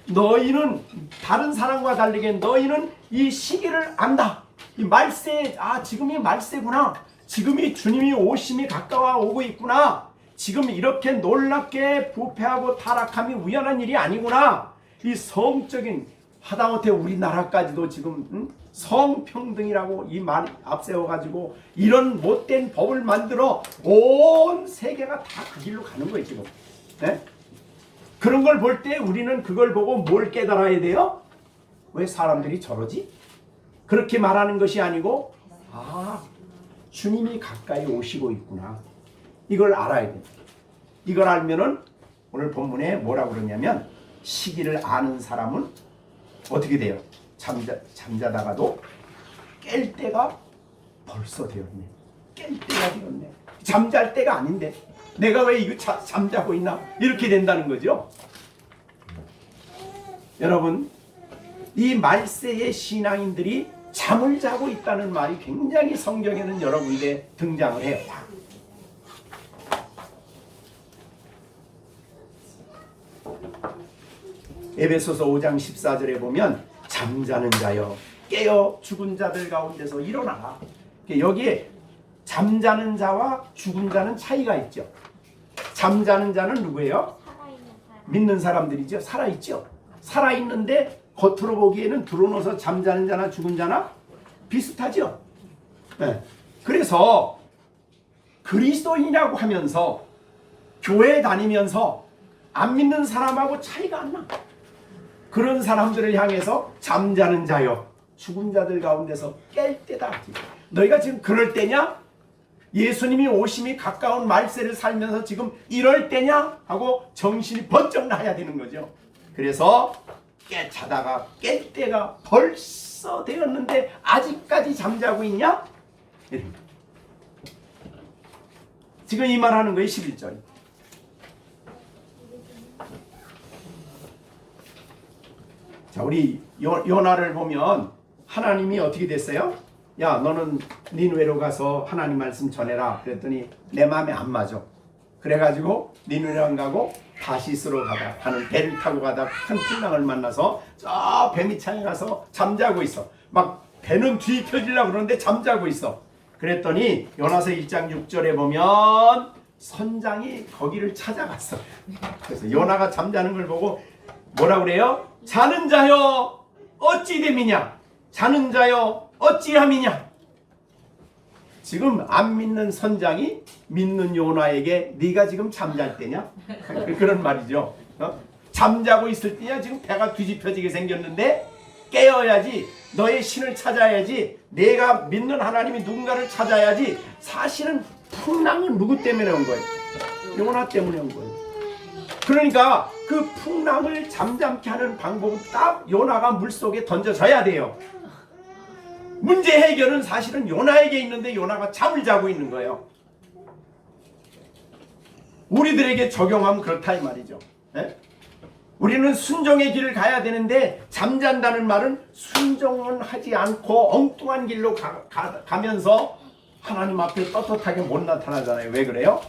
너희는 다른 사람과 다르게 너희는 이 시기를 안다. 이 말세, 지금이 말세구나. 지금이 주님이 오심이 가까워 오고 있구나. 지금 이렇게 놀랍게 부패하고 타락함이 우연한 일이 아니구나. 이 성적인 하다못해 우리나라까지도 지금 성평등이라고 이 말 앞세워가지고 이런 못된 법을 만들어 온 세계가 다 그 길로 가는 거예요 지금. 네? 그런 걸 볼 때 우리는 그걸 보고 뭘 깨달아야 돼요? 왜 사람들이 저러지? 그렇게 말하는 것이 아니고 주님이 가까이 오시고 있구나. 이걸 알아야 돼. 이걸 알면은 오늘 본문에 뭐라고 그러냐면 시기를 아는 사람은 어떻게 돼요? 잠자다가도 깰 때가 벌써 되었네. 깰 때가 되었네. 잠잘 때가 아닌데 내가 왜 이거 잠자고 있나? 이렇게 된다는 거죠. 여러분, 이 말세의 신앙인들이 잠을 자고 있다는 말이 굉장히 성경에는 여러 군데 등장을 해요. 에베소서 5장 14절에 보면 잠자는 자여 깨어 죽은 자들 가운데서 일어나라. 여기에 잠자는 자와 죽은 자는 차이가 있죠. 잠자는 자는 누구예요? 살아있는 사람. 믿는 사람들이죠. 살아있죠. 살아있는데 겉으로 보기에는 드러눠서 잠자는 자나 죽은 자나 비슷하죠. 네. 그래서 그리스도인이라고 하면서 교회 다니면서 안 믿는 사람하고 차이가 안 나. 그런 사람들을 향해서 잠자는 자여 죽은 자들 가운데서 깰 때다. 너희가 지금 그럴 때냐? 예수님이 오심이 가까운 말세를 살면서 지금 이럴 때냐? 하고 정신이 번쩍 나야 되는 거죠. 그래서 자다가 깰 때가 벌써 되었는데 아직까지 잠자고 있냐? 지금 이 말하는 거예요. 11절. 자, 우리 요나를 보면 하나님이 어떻게 됐어요? 야, 너는 니느웨로 가서 하나님 말씀 전해라. 그랬더니 내 마음에 안 맞아. 그래가지고 니느웨로 안 가고 다시스로 가는 배를 타고 가다 큰 풍랑을 만나서 저 배 밑창에 가서 잠자고 있어. 막 배는 뒤집혀지려고 그러는데 잠자고 있어. 그랬더니 요나서 1장 6절에 보면 선장이 거기를 찾아갔어. 그래서 요나가 잠자는 걸 보고 뭐라 그래요? 자는 자여 어찌 됨이냐? 자는 자여 어찌함이냐? 지금 안 믿는 선장이 믿는 요나에게 네가 지금 잠잘 때냐? 그런 말이죠. 잠자고 있을 때냐? 지금 배가 뒤집혀지게 생겼는데 깨어야지. 너의 신을 찾아야지. 내가 믿는 하나님이 누군가를 찾아야지. 사실은 풍랑은 누구 때문에 온 거예요? 요나 때문에 온 거예요. 그러니까 그 풍랑을 잠잠케 하는 방법은 딱 요나가 물속에 던져져야 돼요. 문제 해결은 사실은 요나에게 있는데 요나가 잠을 자고 있는 거예요. 우리들에게 적용하면 그렇다 이 말이죠. 네? 우리는 순종의 길을 가야 되는데 잠잔다는 말은 순종은 하지 않고 엉뚱한 길로 가면서 하나님 앞에 떳떳하게 못 나타나잖아요. 왜 그래요?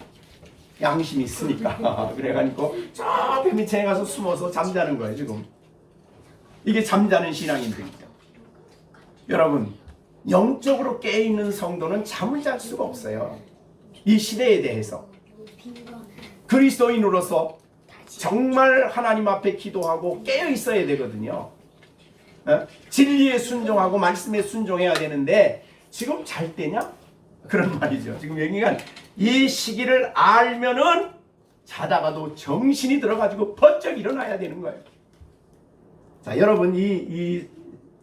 양심이 있으니까. 그래가지고 저 배 밑에 가서 숨어서 잠자는 거예요. 지금 이게 잠자는 신앙인들이죠. 여러분, 영적으로 깨어있는 성도는 잠을 잘 수가 없어요. 이 시대에 대해서 그리스도인으로서 정말 하나님 앞에 기도하고 깨어 있어야 되거든요. 진리에 순종하고 말씀에 순종해야 되는데 지금 잘 때냐? 그런 말이죠. 지금 여기가 이 시기를 알면은 자다가도 정신이 들어가지고 번쩍 일어나야 되는 거예요. 자, 여러분 이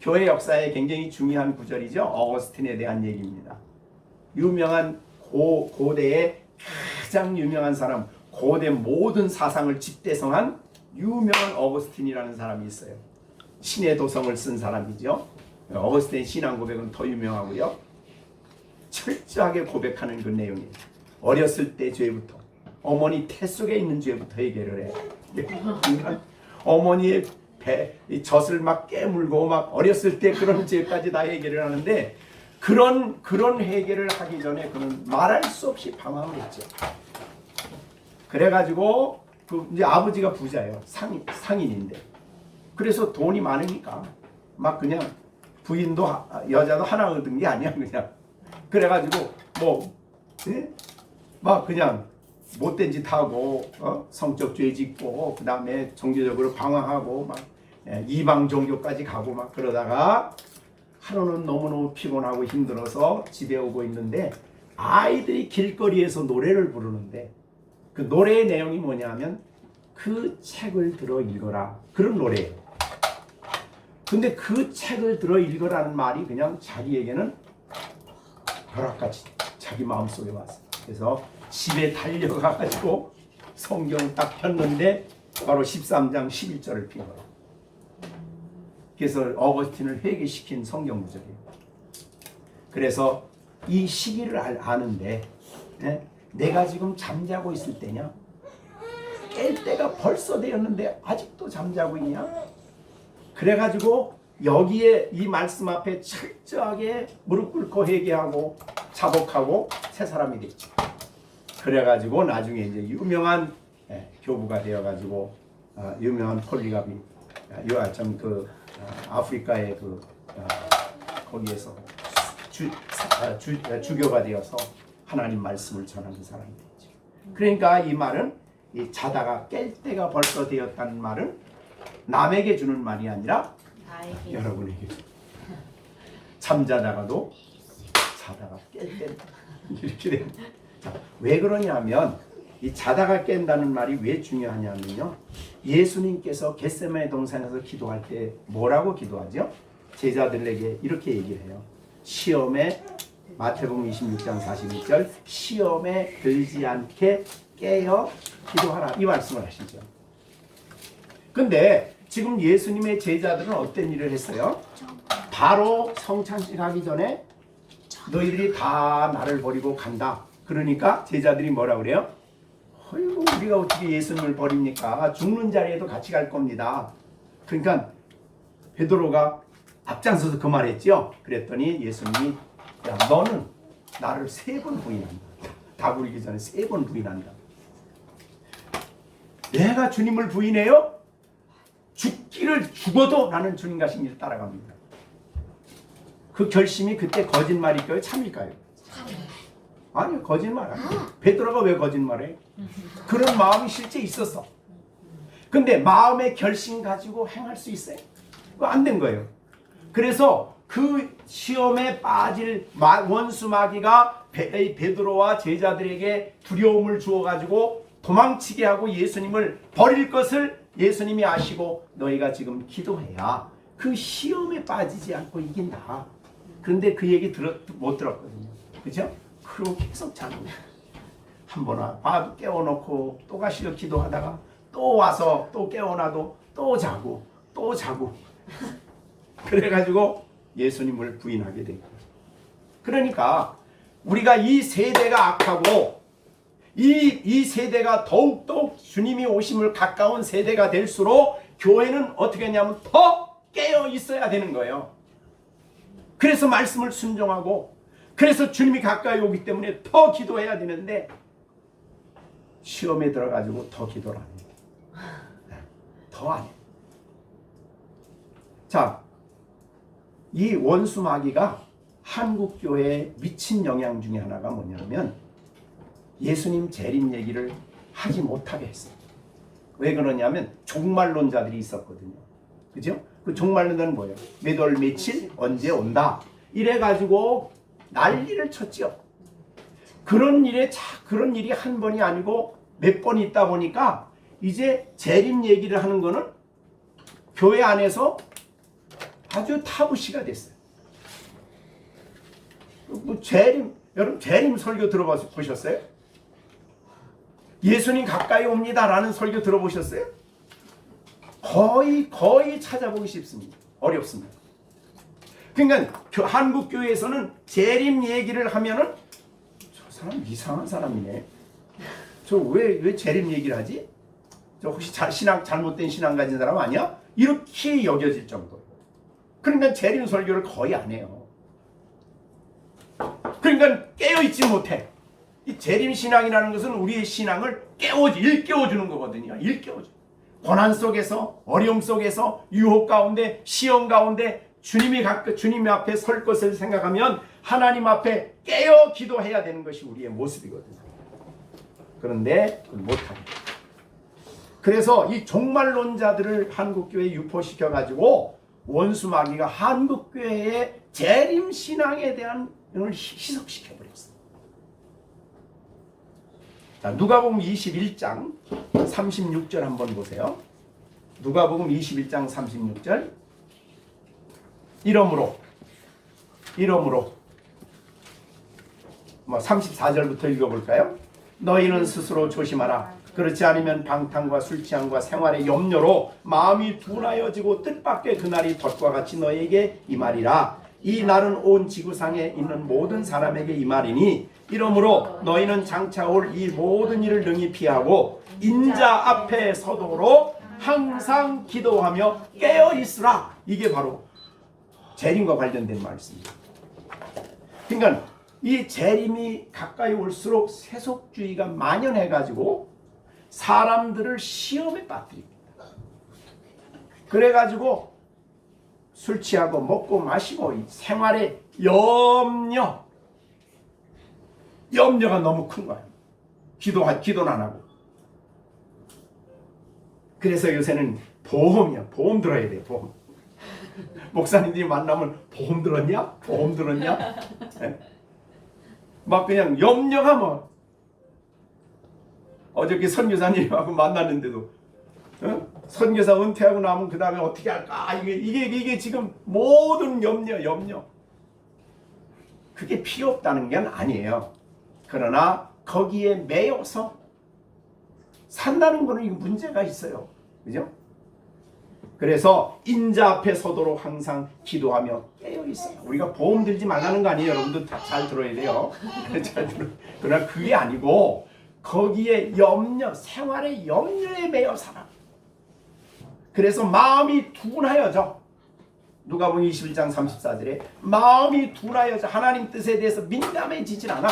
교회 역사에 굉장히 중요한 구절이죠. 어거스틴에 대한 얘기입니다. 유명한 고대의 가장 유명한 사람, 고대 모든 사상을 집대성한 유명한 어거스틴이라는 사람이 있어요. 신의 도성을 쓴 사람이죠. 어거스틴의 신앙 고백은 더 유명하고요. 철저하게 고백하는 그 내용이에요. 어렸을 때 죄부터, 어머니 태 속에 있는 죄부터 해결을 해. 어머니의 이 젖을 막 깨물고 막 어렸을 때 그런 죄까지 다 해결을 하는데 그런 해결을 하기 전에 그는 말할 수 없이 방황을 했죠. 그래가지고 이제 아버지가 부자예요. 상인인데. 그래서 돈이 많으니까 막 그냥 부인도 여자도 하나 얻은 게 아니야 그냥. 그래가지고 막 그냥 못된 짓 하고 성적 죄 짓고 그 다음에 종교적으로 방황하고 막 이방 종교까지 가고 막 그러다가 하루는 너무너무 피곤하고 힘들어서 집에 오고 있는데 아이들이 길거리에서 노래를 부르는데 그 노래의 내용이 뭐냐면 그 책을 들어 읽어라 그런 노래예요. 근데 그 책을 들어 읽어라는 말이 그냥 자기에게는 벼락같이 자기 마음속에 왔어요. 그래서 집에 달려가가지고 성경 딱 폈는데 바로 13장 11절을 핀 거예요. 그래서 어거스틴을 회개시킨 성경 구절이에요. 그래서 이 시기를 아는데 내가 지금 잠자고 있을 때냐? 깰 때가 벌써 되었는데 아직도 잠자고 있냐? 그래가지고 여기에 이 말씀 앞에 철저하게 무릎 꿇고 회개하고 자복하고 새 사람이 됐죠. 그래가지고 나중에 이제 유명한 교부가 되어가지고 유명한 폴리갑이 아프리카의 거기에서 주교가 되어서 하나님 말씀을 전하는 사람이 됐죠. 그러니까 이 말은 이 자다가 깰 때가 벌써 되었다는 말은 남에게 주는 말이 아니라 나에게. 여러분에게 잠자다가도 자다가 깰 때 이렇게 돼요. 자, 왜 그러냐면 이 자다가 깬다는 말이 왜 중요하냐면요. 예수님께서 겟세마네 동산에서 기도할 때 뭐라고 기도하죠? 제자들에게 이렇게 얘기를 해요. 시험에 마태복음 26장 42절 시험에 들지 않게 깨어 기도하라 이 말씀을 하시죠. 근데 지금 예수님의 제자들은 어떤 일을 했어요? 바로 성찬식 하기 전에 너희들이 다 나를 버리고 간다. 그러니까 제자들이 뭐라 그래요? 어이구 우리가 어떻게 예수님을 버립니까? 죽는 자리에도 같이 갈 겁니다. 그러니까 베드로가 앞장서서 그 말했죠. 그랬더니 예수님이 야 너는 나를 3번 부인한다. 다구리기 전에 3번 부인한다. 내가 주님을 부인해요? 죽기를 죽어도 나는 주님 가신 길 따라갑니다. 그 결심이 그때 거짓말일까요? 참일까요? 아니요, 거짓말 아니에요. 베드로가 왜 거짓말해? 그런 마음이 실제 있었어. 근데 마음의 결심 가지고 행할 수 있어요? 그거 안 된 거예요. 그래서 그 시험에 빠질 원수 마귀가 베드로와 제자들에게 두려움을 주어가지고 도망치게 하고 예수님을 버릴 것을 예수님이 아시고 너희가 지금 기도해야 그 시험에 빠지지 않고 이긴다. 그런데 그 얘기 못 들었거든요. 그죠? 그리고 계속 자고 한 번 밥 깨워놓고 또 가시려 기도하다가 또 와서 또 깨워놔도 또 자고 또 자고 그래가지고 예수님을 부인하게 된 거예요. 그러니까 우리가 이 세대가 악하고 이 세대가 더욱더욱 주님이 오심을 가까운 세대가 될수록 교회는 어떻게 했냐면 더 깨어 있어야 되는 거예요. 그래서 말씀을 순종하고 그래서 주님이 가까이 오기 때문에 더 기도해야 되는데 시험에 들어가지고 더 기도를 안 해요. 더 안 해요. 자, 이 원수 마귀가 한국 교회에 미친 영향 중에 하나가 뭐냐면 예수님 재림 얘기를 하지 못하게 했어요. 왜 그러냐면 종말론자들이 있었거든요. 그죠? 그 종말론자는 뭐예요? 몇 월 며칠 언제 온다. 이래가지고 난리를 쳤죠. 그런 일이 한 번이 아니고 몇 번 있다 보니까 이제 재림 얘기를 하는 거는 교회 안에서 아주 타부시가 됐어요. 여러분 재림 설교 들어보셨어요? 예수님 가까이 옵니다라는 설교 들어보셨어요? 거의 찾아보기 쉽습니다. 어렵습니다. 그러니까 한국 교회에서는 재림 얘기를 하면은 저 사람 이상한 사람이네. 저 왜 재림 얘기를 하지? 저 혹시 잘못된 신앙 가진 사람 아니야? 이렇게 여겨질 정도. 그러니까 재림 설교를 거의 안 해요. 그러니까 깨어있지 못해. 이 재림 신앙이라는 것은 우리의 신앙을 일깨워주는 거거든요. 일깨워줘. 고난 속에서, 어려움 속에서, 유혹 가운데, 시험 가운데 주님 앞에 설 것을 생각하면 하나님 앞에 깨어 기도해야 되는 것이 우리의 모습이거든요. 그런데 그걸 못하게. 그래서 이 종말론자들을 한국교회에 유포시켜가지고 원수 마귀가 한국교회의 재림 신앙에 대한 걸 희석시켜버렸어요. 자, 누가복음 21장 36절 한번 보세요. 누가복음 21장 36절. 이러므로 34절부터 읽어볼까요? 너희는 스스로 조심하라. 그렇지 않으면 방탕과 술 취함과 생활의 염려로 마음이 둔하여지고 뜻밖의 그날이 덫과 같이 너에게 임하리라. 이 날은 온 지구상에 있는 모든 사람에게 임하리니 이러므로 너희는 장차 올 이 모든 일을 능히 피하고 인자 앞에 서도록 항상 기도하며 깨어 있으라. 이게 바로 재림과 관련된 말씀입니다. 그러니까 이 재림이 가까이 올수록 세속주의가 만연해가지고 사람들을 시험에 빠뜨립니다. 그래가지고 술 취하고 먹고 마시고 생활의 염려가 너무 큰 거예요. 기도는 안 하고. 그래서 요새는 보험 들어야 돼요. 보험. 목사님들이 만나면 보험 들었냐? 보험 들었냐? 네? 막 그냥 염려가 뭐. 어저께 선교사님하고 만났는데도 선교사 은퇴하고 나면 그 다음에 어떻게 할까? 이게 지금 모든 염려. 그게 필요 없다는 게 아니에요. 그러나 거기에 매여서 산다는 거는 이거 문제가 있어요. 그죠? 그래서 인자 앞에 서도록 항상 기도하며 깨어 있어요. 우리가 보험 들지 말라는 거 아니에요. 여러분들 다 잘 들어야 돼요. 그러나 그게 아니고 거기에 생활의 염려에 매여 살아. 그래서 마음이 둔하여져. 누가복음 21장 34절에 마음이 둔하여져. 하나님 뜻에 대해서 민감해지질 않아.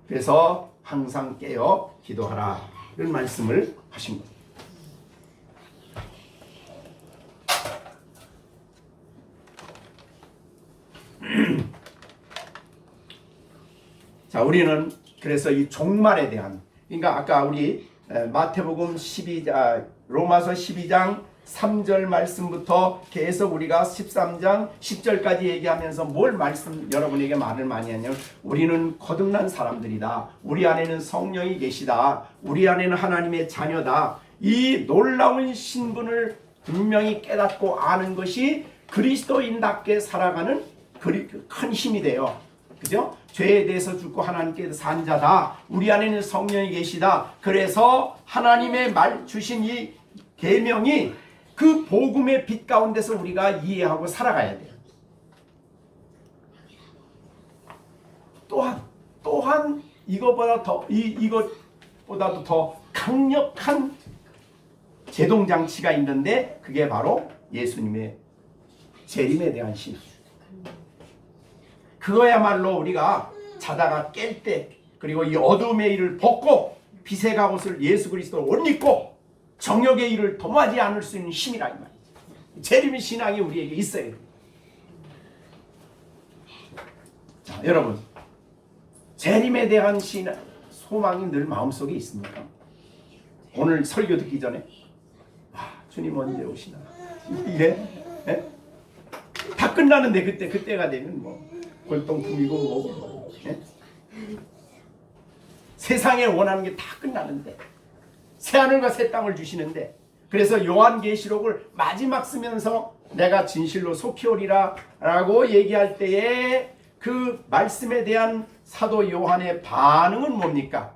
그래서 항상 깨어 기도하라. 이런 말씀을 하신 겁니다. 자, 우리는 그래서 이 종말에 대한, 그러니까 아까 우리 마태복음 12장, 로마서 12장 3절 말씀부터 계속 우리가 13장 10절까지 얘기하면서 뭘 말씀 여러분에게 말을 많이 하냐면 우리는 거듭난 사람들이다. 우리 안에는 성령이 계시다. 우리 안에는 하나님의 자녀다. 이 놀라운 신분을 분명히 깨닫고 아는 것이 그리스도인답게 살아가는 큰 힘이 돼요. 그죠? 죄에 대해서 죽고 하나님께 산 자다. 우리 안에는 성령이 계시다. 그래서 하나님의 말 주신 이 계명이 그 복음의 빛 가운데서 우리가 이해하고 살아가야 돼요. 또한 이것보다도 더 강력한 제동장치가 있는데 그게 바로 예수님의 재림에 대한 신앙. 그거야말로 우리가 자다가 깰 때, 그리고 이 어둠의 일을 벗고 빛의 갑옷을 예수 그리스도를 옷 입고 정욕의 일을 도모하지 않을 수 있는 힘이라 이 말이죠. 재림의 신앙이 우리에게 있어야 돼요. 자, 여러분, 재림에 대한 소망이 늘 마음속에 있습니까? 오늘 설교 듣기 전에 주님 언제 오시나? 이게 다 끝나는데 그때가 되면 뭐 골동품이고 뭐고 세상에 원하는 게 다 끝나는데 새하늘과 새 땅을 주시는데, 그래서 요한계시록을 마지막 쓰면서 내가 진실로 속히 오리라 라고 얘기할 때에 그 말씀에 대한 사도 요한의 반응은 뭡니까?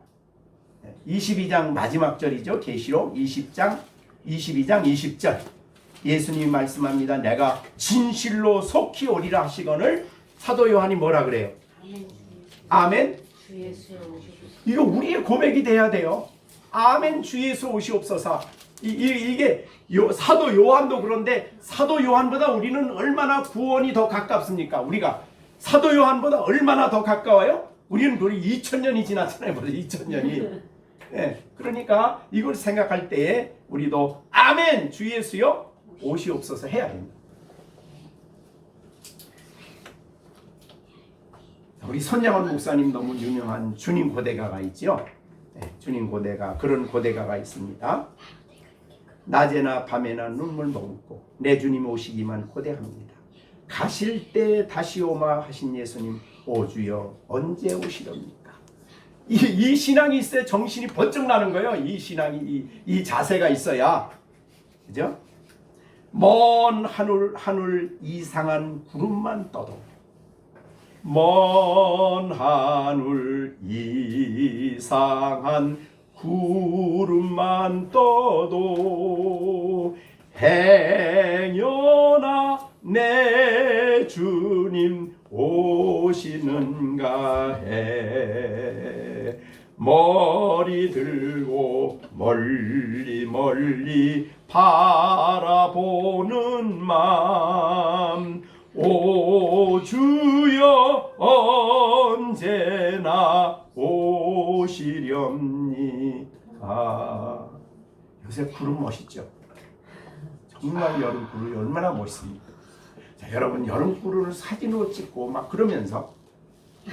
22장 마지막 절이죠. 계시록 22장 20절 예수님이 말씀합니다. 내가 진실로 속히 오리라 하시거늘 사도 요한이 뭐라 그래요? 아멘. 이거 우리의 고백이 돼야 돼요. 아멘. 주 예수 오시옵소서. 이게 사도 요한도 그런데 사도 요한보다 우리는 얼마나 구원이 더 가깝습니까? 우리가 사도 요한보다 얼마나 더 가까워요? 우리는 거의 2000년이 지났잖아요. 벌써 2000년이. 네, 그러니까 이걸 생각할 때에 우리도 아멘. 주 예수여 오시옵소서 해야 됩니다. 우리 손양원 목사님 너무 유명한 주님 고대가가 있죠. 네, 주님 고대가, 그런 고대가가 있습니다. 낮에나 밤에나 눈물 머금고 내 주님 오시기만 고대합니다. 가실 때 다시 오마 하신 예수님, 오 주여 언제 오시렵니까? 이 신앙이 있어야 정신이 번쩍 나는 거예요. 이 신앙이 이 자세가 있어야, 그죠? 먼 하늘 이상한 구름만 떠도, 먼 하늘 이상한 구름만 떠도 행여나 내 주님 오시는가 해. 머리 들고 멀리 멀리 바라보는 맘, 오 주여 언제나 오시렵니까. 요새 구름 멋있죠? 정말 여름 구름이 얼마나 멋있습니까? 자, 여러분 여름 구름을 사진으로 찍고 막 그러면서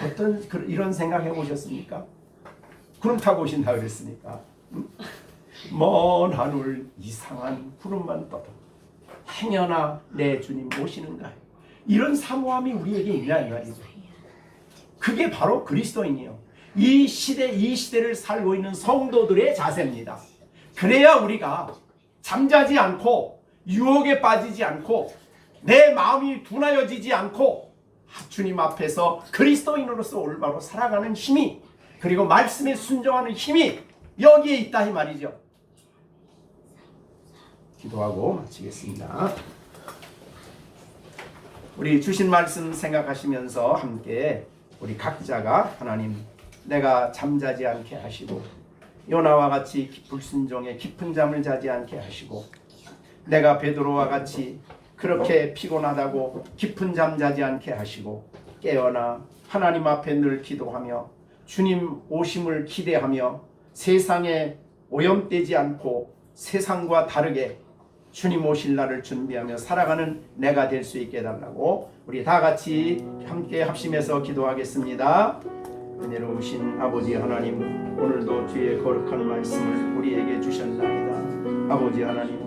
어떤 이런 생각 해보셨습니까? 구름 타고 오신다 그랬으니까 먼 하늘 이상한 구름만 떠도 행여나 내 주님 오시는가, 이런 사모함이 우리에게 있냐 이 말이죠. 그게 바로 그리스도인이요, 이 시대를 살고 있는 성도들의 자세입니다. 그래야 우리가 잠자지 않고 유혹에 빠지지 않고 내 마음이 둔하여지지 않고 주님 앞에서 그리스도인으로서 올바로 살아가는 힘이, 그리고 말씀에 순종하는 힘이 여기에 있다 이 말이죠. 기도하고 마치겠습니다. 우리 주신 말씀 생각하시면서 함께 우리 각자가 하나님, 내가 잠자지 않게 하시고 요나와 같이 불순종에 깊은 잠을 자지 않게 하시고, 내가 베드로와 같이 그렇게 피곤하다고 깊은 잠 자지 않게 하시고, 깨어나 하나님 앞에 늘 기도하며 주님 오심을 기대하며 세상에 오염되지 않고 세상과 다르게 주님 오실 날을 준비하며 살아가는 내가 될 수 있게 해달라고 우리 다 같이 함께 합심해서 기도하겠습니다. 은혜로우신 아버지 하나님, 오늘도 주의 거룩한 말씀을 우리에게 주셨나이다. 아버지 하나님,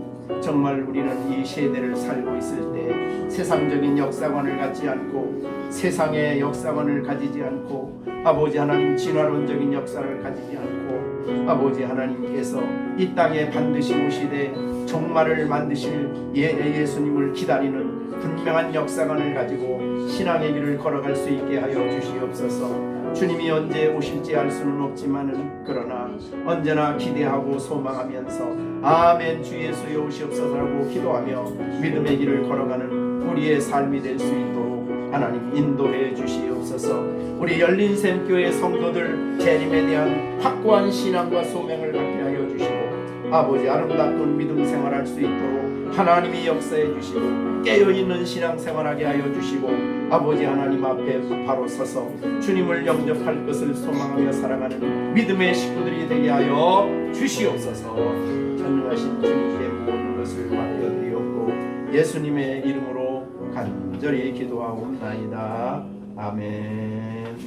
정말 우리는 이 세대를 살고 있을 때 세상적인 역사관을 갖지 않고 세상의 역사관을 가지지 않고 아버지 하나님 진화론적인 역사를 가지지 않고 아버지 하나님께서 이 땅에 반드시 오시되 종말을 만드실 예수님을 기다리는 분명한 역사관을 가지고 신앙의 길을 걸어갈 수 있게 하여 주시옵소서. 주님이 언제 오실지 알 수는 없지만은 그러나 언제나 기대하고 소망하면서 아멘 주 예수의 오시옵소서라고 기도하며 믿음의 길을 걸어가는 우리의 삶이 될 수 있도록 하나님 인도해 주시옵소서. 우리 열린샘교회 성도들 재림에 대한 확고한 신앙과 소명을 갖게 하여 주시고 아버지 아름다운 믿음 생활할 수 있도록 하나님이 역사해 주시고 깨어있는 신앙 생활하게 하여 주시고 아버지 하나님 앞에 바로 서서 주님을 영접할 것을 소망하며 살아가는 믿음의 식구들이 되게 하여 주시옵소서. 전능하신 주님께 모든 것을 맡겨드리옵고 예수님의 이름으로 간절히 기도하옵나이다. 아멘.